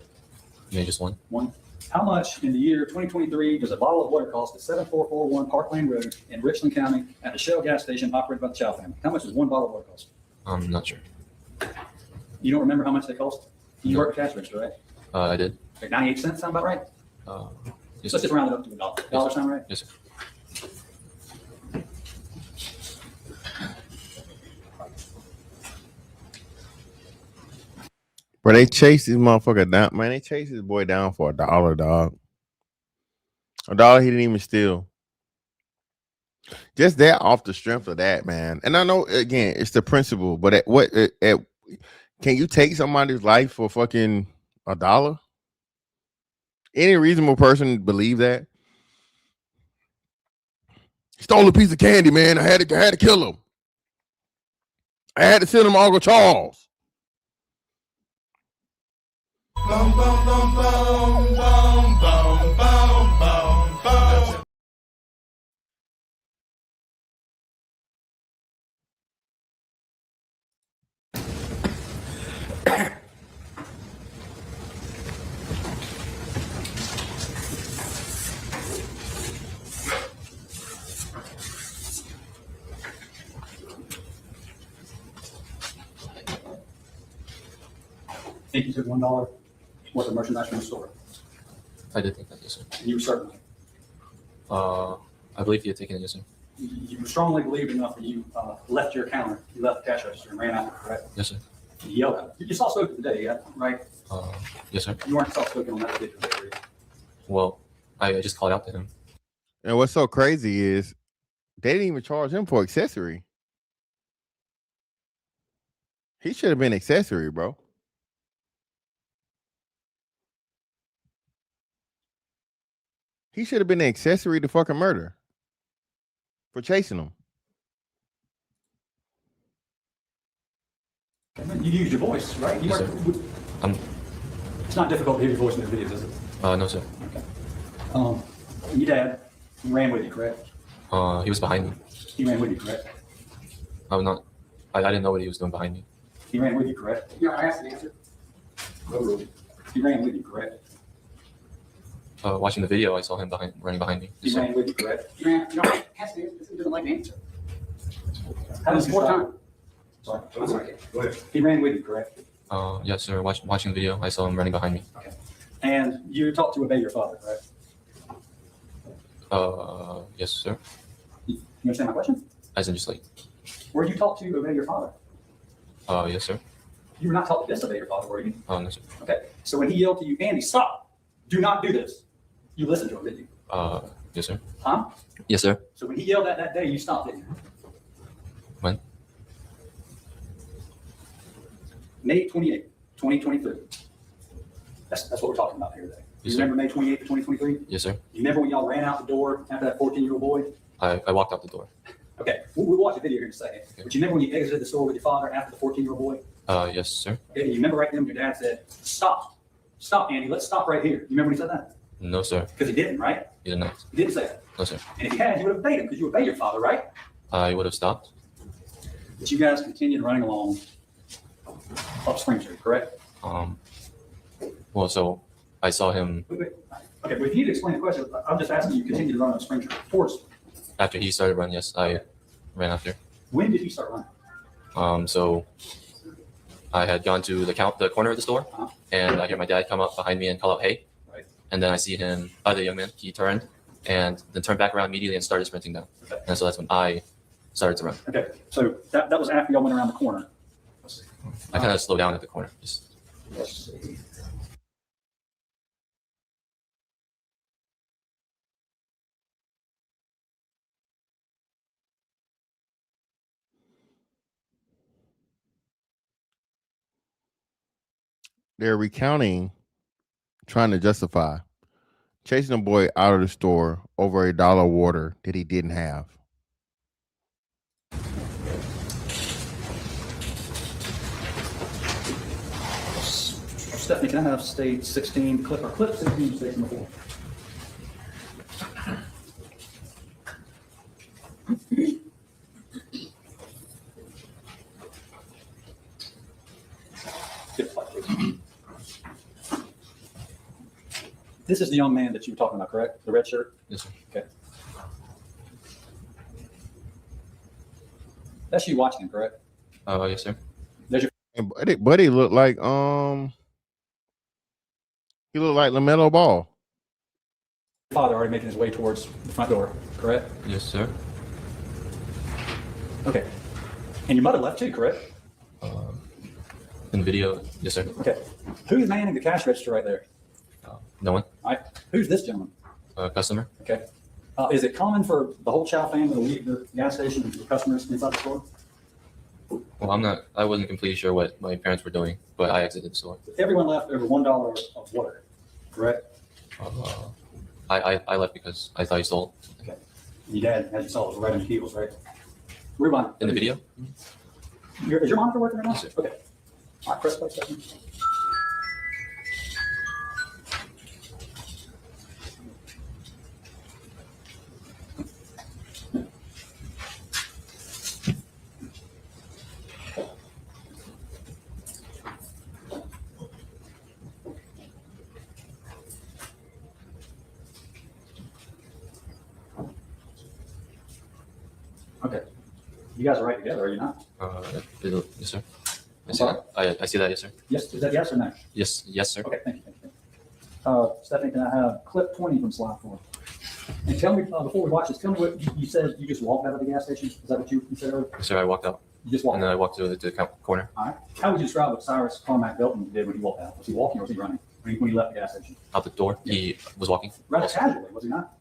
Maybe just one. One. How much in the year 2023 does a bottle of water cost at 7441 Park Lane Road in Richland County at a Shell gas station operated by the Chow family? How much does one bottle of water cost? I'm not sure. You don't remember how much they cost? You No. work at cash register, right? I did. Like 98 cents sound about right? Yes, Let's sir. just round it up to $1. Dollar sound right? Yes, sir. Bro, they chased this motherfucker down. Man, they chased this boy down for $1, dog. $1 he didn't even steal. Just that off the strength of that, man. And I know again, it's the principle, but can you take somebody's life for fucking $1? Any reasonable person believe that? He stole a piece of candy, man. I had to kill him. I had to send him to Uncle Charles. Bum, bum, bum, bum, bum, bum, bum, bum, bum. Think you took $1 worth of merchandise from the store? I did think that. Yes, sir. And you were certain. I believe he had taken it. Yes, sir. You strongly believed enough that you left your counter, you left the cash register and ran out, correct? Yes, sir. You yelled at him. You saw spoken today, yeah, right? Yes, sir. You weren't soft spoken on that particular day, were you? Well, I just called out to him. And what's so crazy is they didn't even charge him for accessory. He should have been accessory, bro. He should have been the accessory to fucking murder for chasing him. You used your voice, right? You Yes, weren't- sir. It's not difficult to hear your voice in the videos, is it? No, sir. Okay. Your dad ran with you, correct? He was behind me. He ran with you, correct? I was not. I didn't know what he was doing behind me. He ran with you, correct? Yeah, I asked the answer. He ran with you, correct? Watching the video, I saw him running behind me. He Yes, sir. ran with you, correct? He ran. No, ask the answer. He doesn't like the answer. How does more time? Sorry. I'm sorry. Go ahead. He ran with you, correct? Yes, sir. Watching the video, I saw him running behind me. Okay. And you're taught to obey your father, correct? Yes, sir. You understand my question? As in just like, Were you taught to obey your father? yes, sir. You were not taught to disobey your father, were you? No, sir. Okay. So when he yelled to you, Andy, stop! Do not do this. You listened to him, didn't you? Yes, sir. Huh? Yes, sir. So when he yelled that day, you stopped, didn't you? When? May 28th, 2023. That's what we're talking about here today. You Yes, sir. remember May 28th, 2023? Yes, sir. You remember when y'all ran out the door after that 14-year-old boy? I walked out the door. Okay, we'll watch a video here in a second. But you remember when you exited the store with your father after the 14-year-old boy? Yes, sir. Okay, you remember right then your dad said, stop. Stop, Andy. Let's stop right here. You remember when he said that? No, sir. Because he didn't, right? He did not. He didn't say that. No, sir. And if he had, you would have obeyed him because you obey your father, right? I would have stopped. But you guys continued running along up Spring Street, correct? Well, so I saw him Wait. Okay, but if you need to explain the question, I'm just asking you continue to run up Spring Street towards. after he started running. Yes, I ran after. When did he start running? So I had gone to the corner of the store, Uh-huh. and I hear my dad come up behind me and call out, "Hey!" Right. And then I see him, the young man. He turned and then turned back around immediately and started sprinting down. Okay. And so that's when I started to run. Okay, so that was after y'all went around the corner. I kind of slowed down at the corner. Just Let's see. They're recounting, trying to justify chasing a boy out of the store over $1 of water that he didn't have. Stephanie, can I have state 16 clip or clip 16 state number 4? This is the young man that you were talking about, correct? The red shirt? Yes, sir. Okay. That's you watching him, correct? Yes, sir. There's your And Buddy looked like he looked like LaMelo Ball. father already making his way towards the front door, correct? Yes, sir. Okay. And your mother left too, correct? In the video, yes, sir. Okay. Who's manning the cash register right there? No one. All right. Who's this gentleman? Customer. Okay. Is it common for the whole Chow family to leave the gas station and the customers inside the store? Well, I wasn't completely sure what my parents were doing, but I exited the store. Everyone left over $1 of water, correct? I left because I thought he stole it. Okay. Your dad, as you saw, was right on your heels, right? Rewind. In the video? Is your monitor working right now? Yes, sir. Okay. All right, press play second. Okay. You guys are right together, are you not? Yes, sir. I see that. I see that, yes, sir. Yes. Is that yes or no? Yes, sir. Okay, thank you. Stephanie, can I have clip 20 from slide 4? And tell me, before we watch this, tell me what you said. You just walked out of the gas station. Is that what you said earlier? Yes, sir. I walked out. You just walked And then out. I walked to the corner. All right. How would you describe what Cyrus Carmack-Belton did when he walked out? Was he walking or was he running when he left the gas station? Out the door. He was walking. Rather Also. casually, was he not?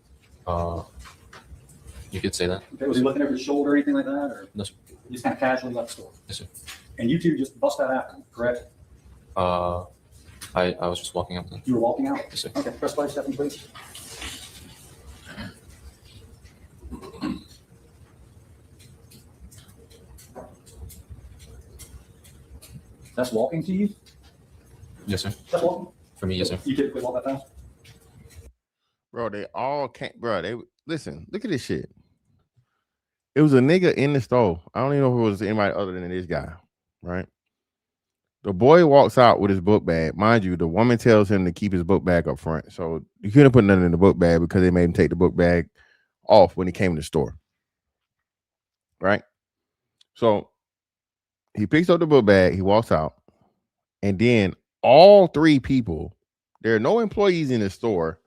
You could say that. Okay, was he looking over his shoulder or anything like that? Or No, sir. he just kind of casually left the store? Yes, sir. And you two just bust out after him, correct? I was just walking out then. You were walking out? Yes, sir. Okay, press play, Stephanie, please. That's walking to you? Yes, sir. That's walking? For me, yes, sir. You typically walk that fast? Bro, they all can't, bro. They listen, look at this shit. It was a nigga in the store. I don't even know if it was anybody other than this guy, right? The boy walks out with his book bag. Mind you, the woman tells him to keep his book bag up front. So you couldn't put nothing in the book bag because they made him take the book bag off when he came to the store. Right? So he picks up the book bag, he walks out, and then all three people, there are no employees in the store.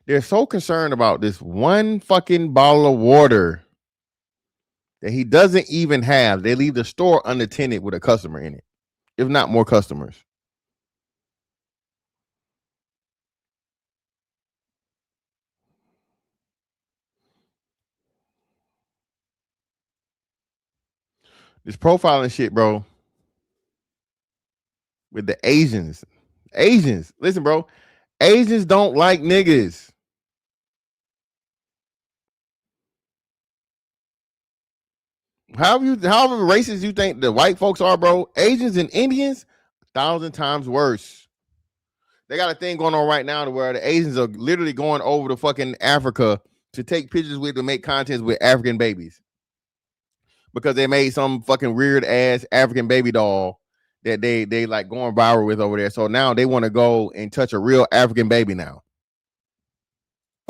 They're so concerned about this one fucking bottle of water that he doesn't even have. They leave the store unattended with a customer in it, if not more customers. This profiling shit, bro, with the Asians. Asians, listen, bro. Asians don't like niggas. However racist you think the white folks are, bro, Asians and Indians, 1,000 times worse. They got a thing going on right now to where the Asians are literally going over to fucking Africa to take pictures with, to make contents with African babies. Because they made some fucking weird ass African baby doll that they like going viral with over there. So now they want to go and touch a real African baby now.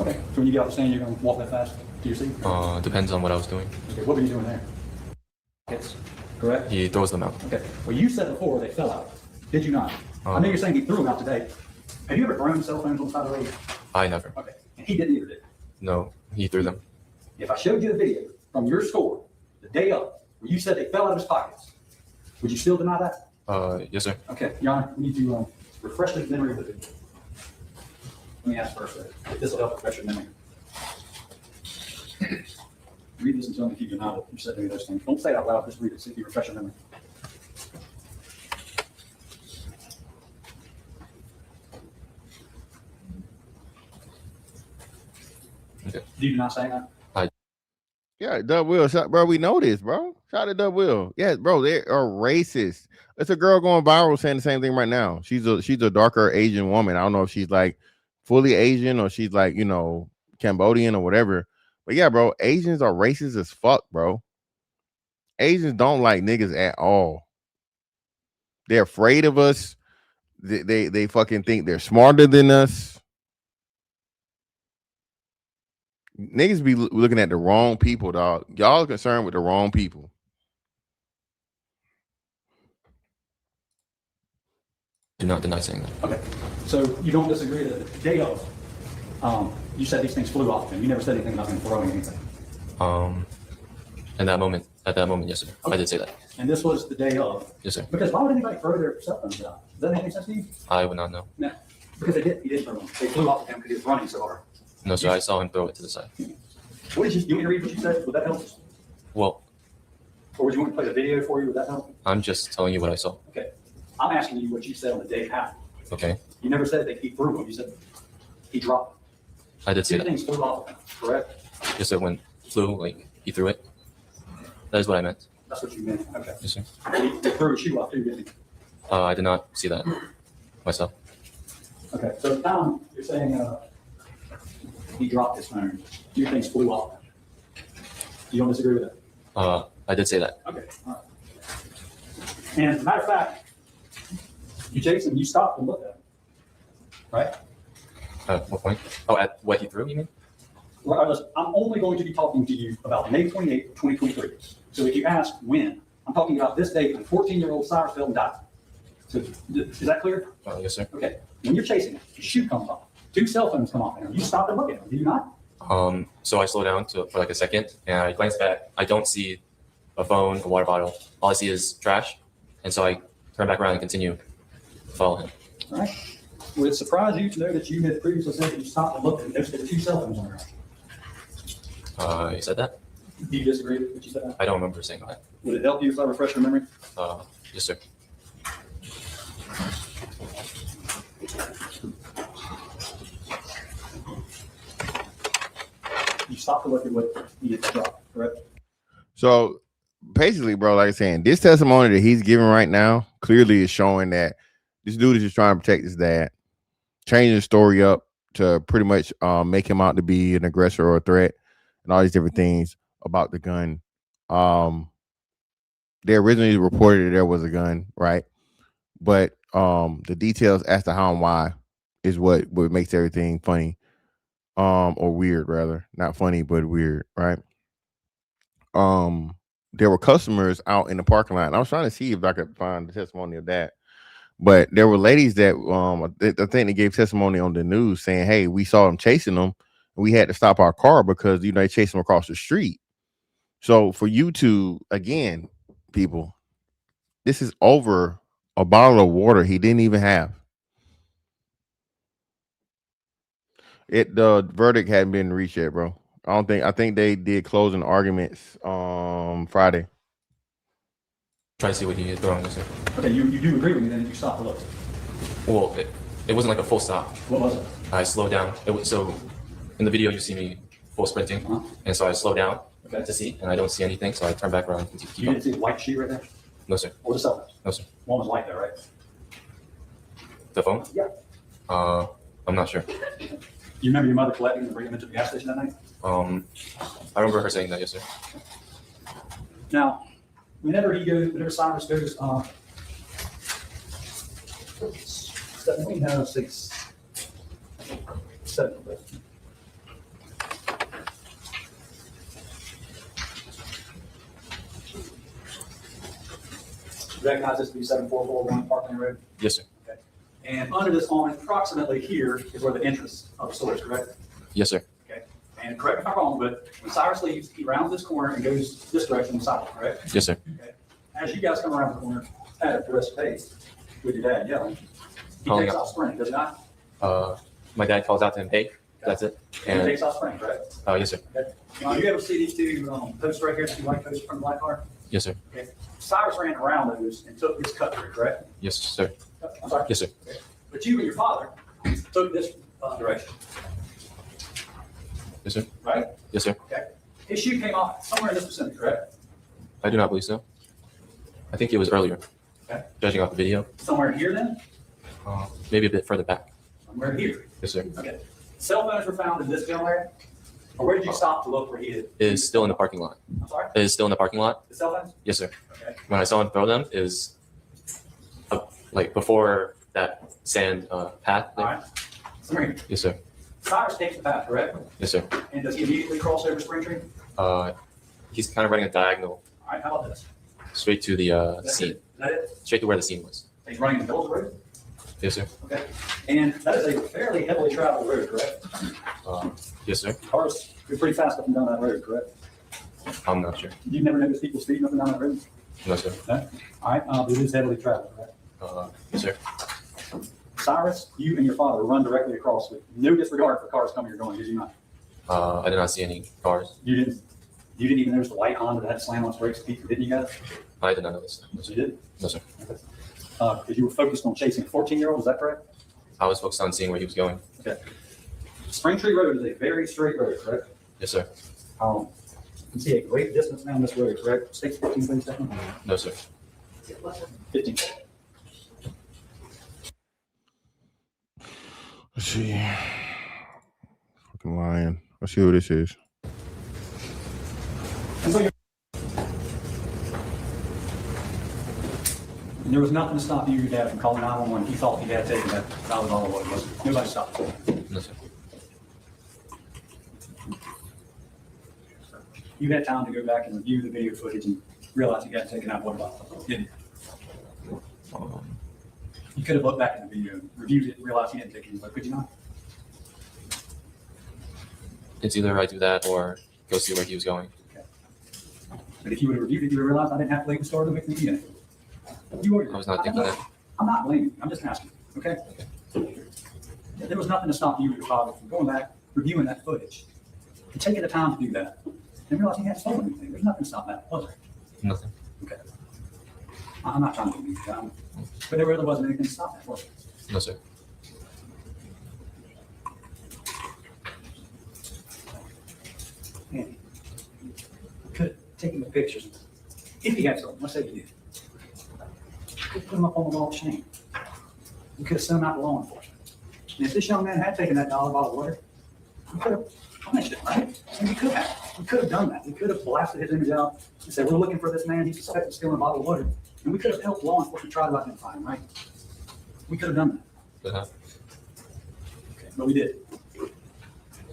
Okay, so when you get off the stand, you're going to walk that fast to your seat? Depends on what I was doing. Okay, what were you doing there? Yes, correct? He throws them out. Okay, well, you said before they fell out. Did you not? I know you're saying he threw them out today. Have you ever thrown cell phones on the side of the road? I never. Okay, and he didn't either, did he? No, he threw them. If I showed you the video from your store the day of, where you said they fell out of his pockets, would you still deny that? Yes, sir. Okay, Your Honor, we need to refresh the memory of the video. Let me ask first, if this will help refresh your memory. Read this and tell me if you deny that you said any of those things. Don't say it out loud, just read it, see if you refresh your memory. Do you not say that? Yeah, Dub Will, bro. We know this, bro. Shout out to Dub Will. Yeah, bro, they are racist. It's a girl going viral saying the same thing right now. She's a darker Asian woman. I don't know if she's like fully Asian or she's like, Cambodian or whatever. But yeah, bro, Asians are racist as fuck, bro. Asians don't like niggas at all. They're afraid of us. They fucking think they're smarter than us. Niggas be looking at the wrong people, dog. Y'all are concerned with the wrong people. Do not deny saying that. Okay. So you don't disagree that the day of, you said these things flew off, and you never said anything about them throwing anything. At that moment, yes, sir. Okay. I did say that. And this was the day of. Yes, sir. Because why would anybody throw their cell phones out? Does that make any sense to you? I would not know. No. Because they did. He did throw them. They flew off of him because he was running so hard. No, sir. I saw him throw it to the side. What did you want me to read what you said? Would that help? Well, Or would you want me to play the video for you? Would that help? I'm just telling you what I saw. Okay. I'm asking you what you said on the day it happened. Okay. You never said that he threw them. You said he dropped them. I did say Two that. things flew off of him, correct? Yes, sir. When flew, like he threw it. That is what I meant. That's what you meant. Okay. Yes, sir. He threw a shoe off too, didn't he? I did not see that myself. Okay. So now you're saying he dropped his phone. Two things flew off. You don't disagree with that? I did say that. Okay. All right. And as a matter of fact, Jason, you stopped and looked at him, right? At what point? Oh, at what he threw, you mean? Well, I'm only going to be talking to you about May 28th, 2023. So if you ask when, I'm talking about this date when 14-year-old Cyrus Belton died. So is that clear? Yes, sir. Okay. When you're chasing him, his shoe comes off. Two cell phones come off. And you stop and look at him. Do you not? So I slow down for like a second and I glance back. I don't see a phone, a water bottle. All I see is trash. And so I turn back around and continue to follow him. All right. Would it surprise you to know that you had previously said that you stopped and looked and noticed there were two cell phones on around? You said that? Do you disagree with what you said? I don't remember saying that. Would it help you if I refresh your memory? Yes, sir. You stopped to look at what he had dropped, correct? So basically, bro, like I'm saying, this testimony that he's giving right now clearly is showing that this dude is just trying to protect his dad, changing the story up to pretty much make him out to be an aggressor or a threat and all these different things about the gun. They originally reported that there was a gun, right? But the details as to how and why is what makes everything funny. Or weird, rather. Not funny, but weird, right? There were customers out in the parking lot. And I was trying to see if I could find the testimony of that. But there were ladies that I think they gave testimony on the news saying, hey, we saw them chasing them. And we had to stop our car because, they chased them across the street. So for you to, again, people, this is over a bottle of water he didn't even have. The verdict hadn't been reached yet, bro. I think they did closing arguments Friday. Try to see what he had thrown. Yes, sir. Okay, you do agree with me then that you stopped to look. Well, it wasn't like a full stop. What was it? I slowed down. So in the video, you see me full sprinting. And so I slow down to see, and I don't see anything. So I turn back around and continue. You didn't see the white sheet right there? No, sir. Or the cell phone? No, sir. One was white there, right? The phone? Yeah. I'm not sure. You remember your mother collecting and bringing them into the gas station that night? I remember her saying that, yes, sir. Now, whenever Cyrus goes, 1706, 7. Recognize this to be 7441 Parkland Road? Yes, sir. Okay. And under this awning, approximately here is where the entrance of the store is, correct? Yes, sir. Okay. And correct me if I'm wrong, but when Cyrus leaves, he rounds this corner and goes this direction on the sidewalk, correct? Yes, sir. Okay. As you guys come around the corner at a brisk pace with your dad yelling, he Oh, takes yeah. off sprinting, does he not? My dad calls out to him, hey, that's it. And he And takes off sprinting, correct? yes, sir. Okay. Now, you able to see these two posts right here, two white posts from the black car? Yes, sir. Okay. Cyrus ran around those and took his cut through, correct? Yes, sir. I'm sorry? Yes, sir. Okay. But you and your father took this direction. Yes, sir. right? Yes, sir. Okay. His shoe came off somewhere in this vicinity, correct? I do not believe so. I think it was earlier. Okay. Judging off the video. Somewhere here then? Maybe a bit further back. Somewhere here. Yes, sir. Okay. Cell phones were found in this general area? Or where did you stop to look where he hid? It is still in the parking lot. I'm sorry? It is still in the parking lot. The cell phones? Yes, sir. Okay. When I saw him throw them, is like before that sand path. All right. Somewhere here. Yes, sir. Cyrus takes the path, correct? Yes, sir. And does he immediately cross over Spring Tree? He's kind of running a diagonal All right, how about this? straight to the That's scene, it. Is that it? straight to where the scene was. He's running in the middle of the road? Yes, sir. Okay. And that is a fairly heavily traveled road, correct? Yes, sir. Cars go pretty fast up and down that road, correct? I'm not sure. You've never noticed people speeding up and down that road? No, sir. No? All right, but it is heavily traveled, correct? Yes, sir. Cyrus, you and your father run directly across with no disregard for cars coming or going, did you not? I did not see any cars. You didn't even notice the white Honda that had slam on its brakes, didn't you guys? I did not notice. No, You sir. did? No, sir. Because you were focused on chasing a 14-year-old, is that correct? I was focused on seeing where he was going. Okay. Spring Tree Road is a very straight road, correct? Yes, sir. You can see a great distance down this road, correct? State 15, please, second. No, sir. 15. Let's see. Fucking lying. Let's see who this is. And so and there was nothing to stop you or your dad from calling 911. He thought he had taken that $1,000 away, was nobody stopped him. No, sir. You had time to go back and review the video footage and realize you got taken out water bottle, didn't you? You could have looked back at the video, reviewed it, and realized he didn't take any, but could you not? It's either I do that or go see where he was going. But if you would have reviewed it, you would have realized I didn't have to leave the store to make the video. You were. I was not thinking that. I'm not blaming you. I'm just asking, okay? There was nothing to stop you or your father from going back, reviewing that footage, and taking the time to do that, and realizing he hadn't stolen anything. There's nothing to stop that, was there? Nothing. Okay. I'm not trying to be down, but there really wasn't anything to stop that, was there? No, sir. Andy, could have taken the pictures. If you had stolen, let's say you did. You could put them up on the wall of shame. You could have sent them out to law enforcement. And if this young man had taken that $1 bottle of water, you could have punished him, right? And we could have. We could have done that. We could have blasted his image out and said, we're looking for this man. He's suspected of stealing a bottle of water. And we could have helped law enforcement try to identify him, right? We could have done that. Uh-huh. Okay, but we did.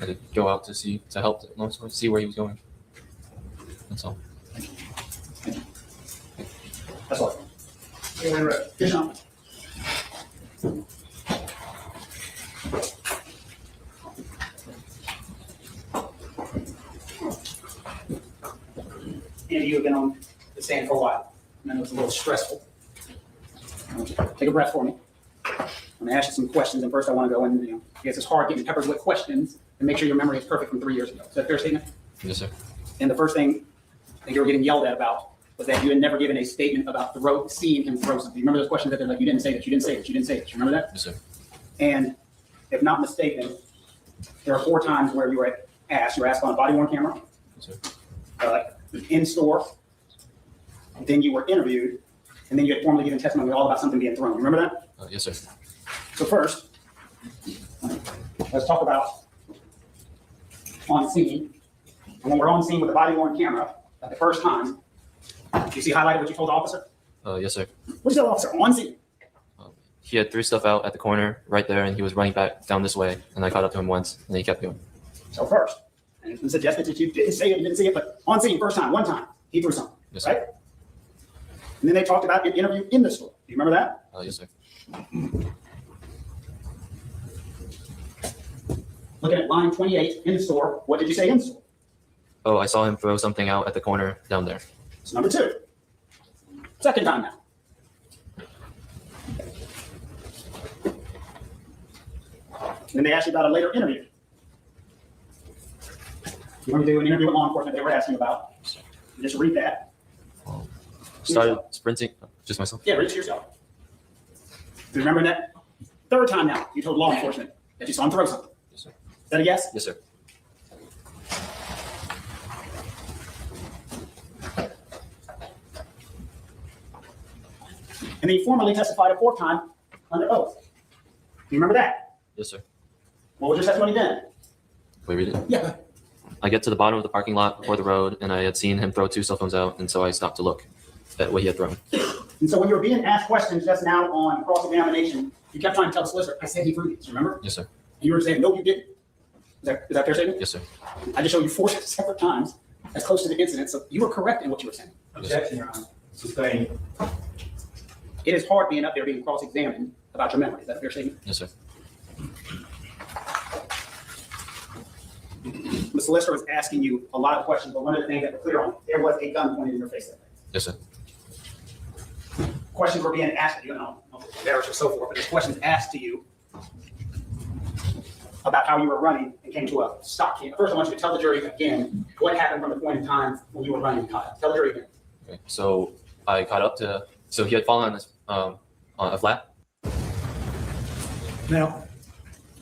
I did go out to help see where he was going. That's all. That's all. Good job. Andy, you've been on the stand for a while. I know it's a little stressful. Take a breath for me. I'm going to ask you some questions, and first I want to go in, I guess it's hard getting peppered with questions and make sure your memory is perfect from 3 years ago. Is that a fair statement? Yes, sir. And the first thing that you were getting yelled at about was that you had never given a statement about seeing him throw something. You remember those questions that they're like, you didn't say that, you didn't say that, you didn't say that. You remember that? Yes, sir. And if not mistaken, there are 4 times where you were asked on a body-worn camera, Yes, sir. in store, then you were interviewed, and then you had formally given testimony all about something being thrown. Remember that? Yes, sir. So first, let's talk about on scene. And when we're on scene with a body-worn camera, at the first time, do you see highlighted what you told the officer? Yes, sir. What did you tell the officer on scene? He had 3 stuff out at the corner right there, and he was running back down this way, and I caught up to him once, and then he kept going. So first, and it's been suggested that you didn't say it, you didn't see it, but on scene, first time, one time, he threw something, Yes, right? sir. And then they talked about an interview in the store. Do you remember that? Yes, sir. Looking at line 28 in the store, what did you say in the store? Oh, I saw him throw something out at the corner down there. It's number 2. Second time now. And then they asked you about a later interview. You want to do an interview with law enforcement they were asking about? Just read that. Started sprinting. Just myself. Yeah, read it to yourself. Do you remember that? Third time now, you told law enforcement that you saw him throw something. Yes, sir. Is that a yes? Yes, sir. And then you formally testified a fourth time under oath. Do you remember that? Yes, sir. What was your testimony then? Wait, read it. Yeah. I get to the bottom of the parking lot before the road, and I had seen him throw 2 cell phones out, and so I stopped to look at what he had thrown. And so when you were being asked questions just now on cross-examination, you kept trying to tell the solicitor, I said he threw these, remember? Yes, sir. And you were saying, no, you didn't. Is that a fair statement? Yes, sir. I just showed you 4 separate times as close to the incident, so you were correct in what you were saying. Objection, Your Honor. Sustained. It is hard being up there being cross-examined about your memory. Is that a fair statement? Yes, sir. The solicitor was asking you a lot of questions, but one of the things that were clear on, there was a gun pointed in your face that day. Yes, sir. Questions were being asked, you know, embarrassed or so forth, but there's questions asked to you about how you were running and came to a stop. First, I want you to tell the jury again what happened from the point in time when you were running and caught up. Tell the jury again. Okay. So I caught up to, so he had fallen on a flat. Now,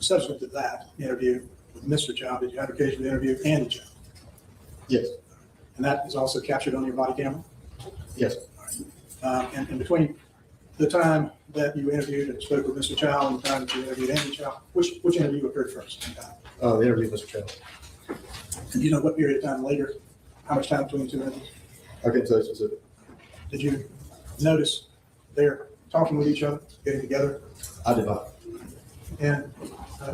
subsequent to that interview with Mr. Child, did you have occasion to interview Andy Child? Yes. And that is also captured on your body camera? Yes. And between the time that you interviewed and spoke with Mr. Child and the time that you interviewed Andy Child, which interview occurred first? The interview with Mr. Child. And do you know what period of time later, how much time between the two interviews? I can tell you specific. Did you notice they're talking with each other, getting together? I did not. And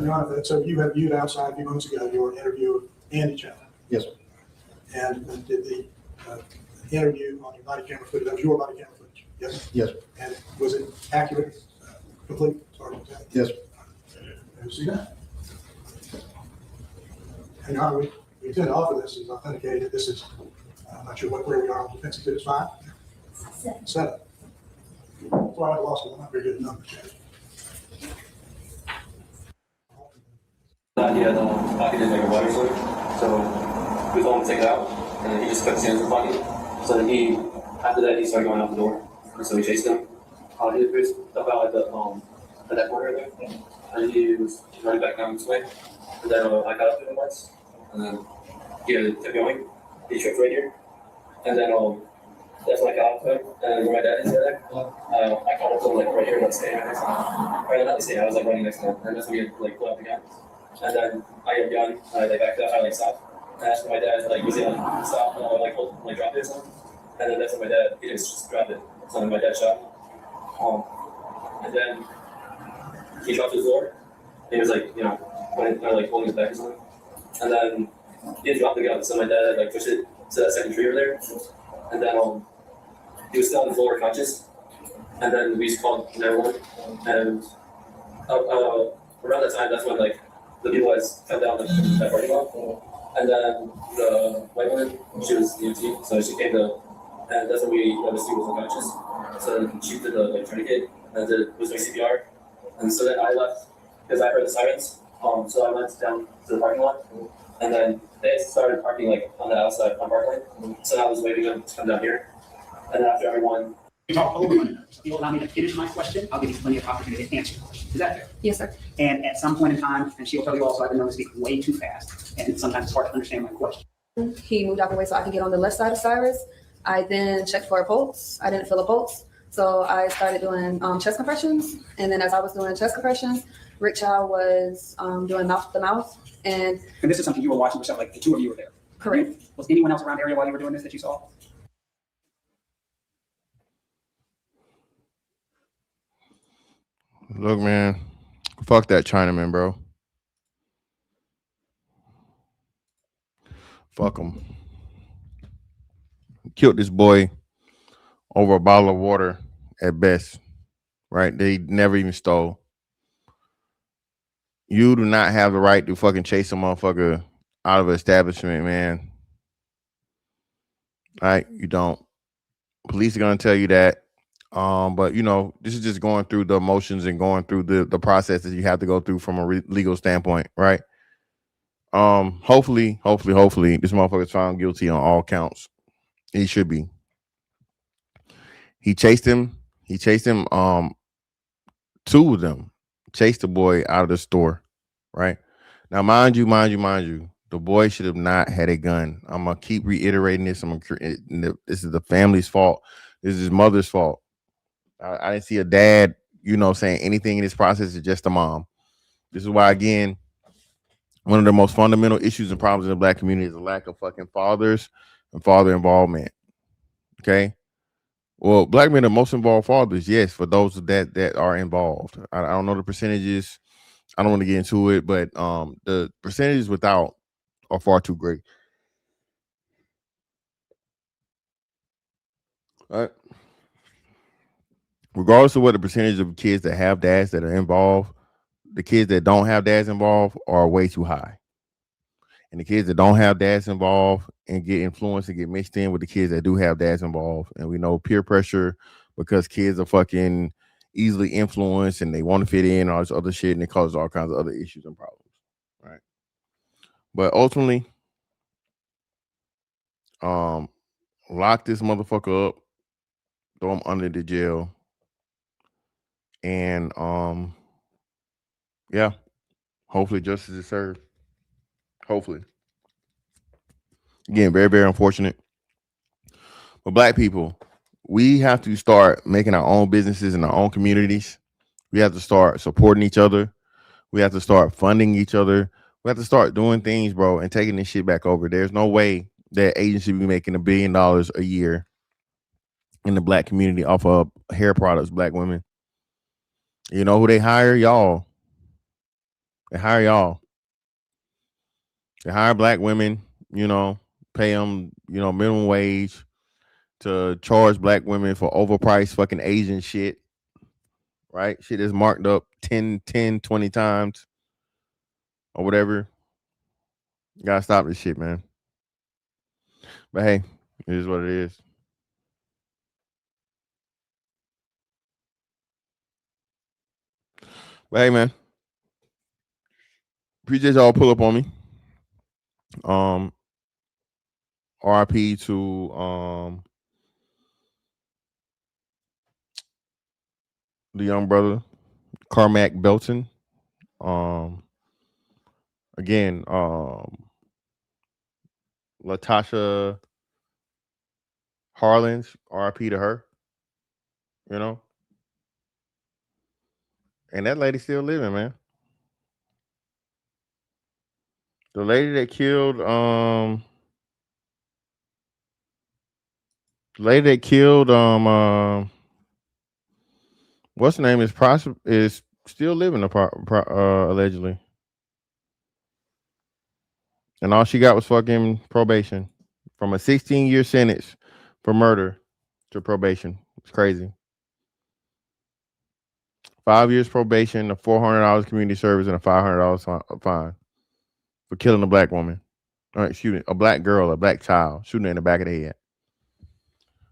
Your Honor, so you have viewed outside a few months ago your interview with Andy Child. Yes, sir. And did the interview on your body camera footage, that was your body camera footage? Yes? Yes, sir. And was it accurate, complete? Sorry about that. Yes, sir. Let's see that. And Your Honor, we intend to offer this as authenticated. This is, I'm not sure where we are on defense exhibit 5. 7. Before I went to law school, I'm not very good at numbers. He had pocketed like a water source, so he was going to take it out, and then he just put his hands in his pocket. So then after that, he started going out the door, and so we chased him. He was about at that corner there, and he was running back down this way. And then I got up to him once, and then he kept going. He tripped right here, and then that's when I got up to him, and where my dad is there, I caught up to him like right here, like standing right next to him. Or not standing, I was like running next to him, and that's when he had like pulled out the gun. And then I had a gun, I backed up, I stopped. And I asked my dad, was he gonna stop, drop it or something? And then that's when my dad, he just dropped it. So then my dad shot me. And then he dropped his door. He was holding his back or something. And then he dropped the gun, so my dad had pushed it to that second tree over there. And then he was still on the floor conscious. And then we just called 911. And around that time, that's when the people had come down that parking lot. And then the white woman, she was EMT, so she came to, and that's when we noticed he was unconscious. So then she did the tourniquet and was doing CPR. And so then I left because I heard the sirens. So I went down to the parking lot, and then they started parking on the outside on Park Lane. So I was waiting for them to come down here. And then after everyone. We talk over one another. So if you allow me to finish my question, I'll give you plenty of opportunity to answer your question. Is that fair? Yes, sir. And at some point in time, and she'll tell you also, I've been known to speak way too fast, and sometimes it's hard to understand my question. He moved out the way so I could get on the left side of Cyrus. I then checked for a pulse. I didn't feel a pulse. So I started doing chest compressions. And then as I was doing chest compressions, Rick Child was doing mouth to mouth. And this is something you were watching yourself, the two of you were there. Correct. Was anyone else around the area while you were doing this that you saw? Look, man, fuck that Chinaman, bro. Fuck him. Killed this boy over a bottle of water at best, right? They never even stole. You do not have the right to fucking chase a motherfucker out of an establishment, man. All right, you don't. Police are gonna tell you that. But this is just going through the emotions and going through the process that you have to go through from a legal standpoint, right? Hopefully, this motherfucker is found guilty on all counts. He should be. He chased him. Two of them chased the boy out of the store, right? Now, mind you, the boy should have not had a gun. I'm gonna keep reiterating this. This is the family's fault. This is his mother's fault. I didn't see a dad, saying anything in this process. It's just a mom. This is why, again, one of the most fundamental issues and problems in the black community is the lack of fucking fathers and father involvement. Okay. Well, black men are most involved fathers, yes, for those that are involved. I don't know the percentages. I don't want to get into it, but the percentages without are far too great. All right. Regardless of what the percentage of kids that have dads that are involved, the kids that don't have dads involved are way too high. And the kids that don't have dads involved and get influenced and get mixed in with the kids that do have dads involved. And we know peer pressure, because kids are fucking easily influenced and they want to fit in and all this other shit, and it causes all kinds of other issues and problems. Right. But ultimately, lock this motherfucker up, throw him under the jail, and yeah, hopefully justice is served. Hopefully. Again, very, very unfortunate. But black people, we have to start making our own businesses in our own communities. We have to start supporting each other. We have to start funding each other. We have to start doing things, bro, and taking this shit back over. There's no way that agency be making $1 billion a year in the black community off of hair products, black women. You know who they hire? Y'all. They hire y'all. They hire black women, pay them, minimum wage to charge black women for overpriced fucking Asian shit. Right? Shit is marked up 10, 20 times or whatever. You gotta stop this shit, man. But hey, it is what it is. But hey, man, appreciate y'all pull up on me. RIP to the young brother Carmack-Belton. Again, Latasha Harlins, RIP to her. And that lady still living, man. The lady that killed what's the name is still living allegedly. And all she got was fucking probation, from a 16-year sentence for murder to probation. It's crazy. 5 years probation, a $400 community service, and a $500 fine for killing a black woman. All right, shooting a black girl, a black child, shooting her in the back of the head.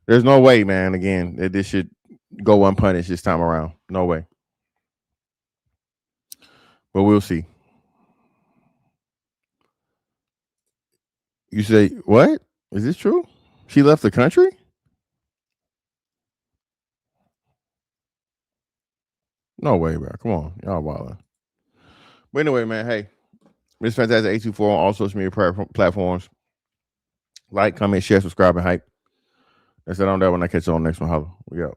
There's no way, man, again, that this should go unpunished this time around. No way. But we'll see. You say, what? Is this true? She left the country? No way, bro. Come on. Y'all wildin'. But anyway, man, hey. Miss Fantastic 824 on all social media platforms. Like, comment, share, subscribe, and hype. That's it on that one. I catch you on the next one. Holla. We out.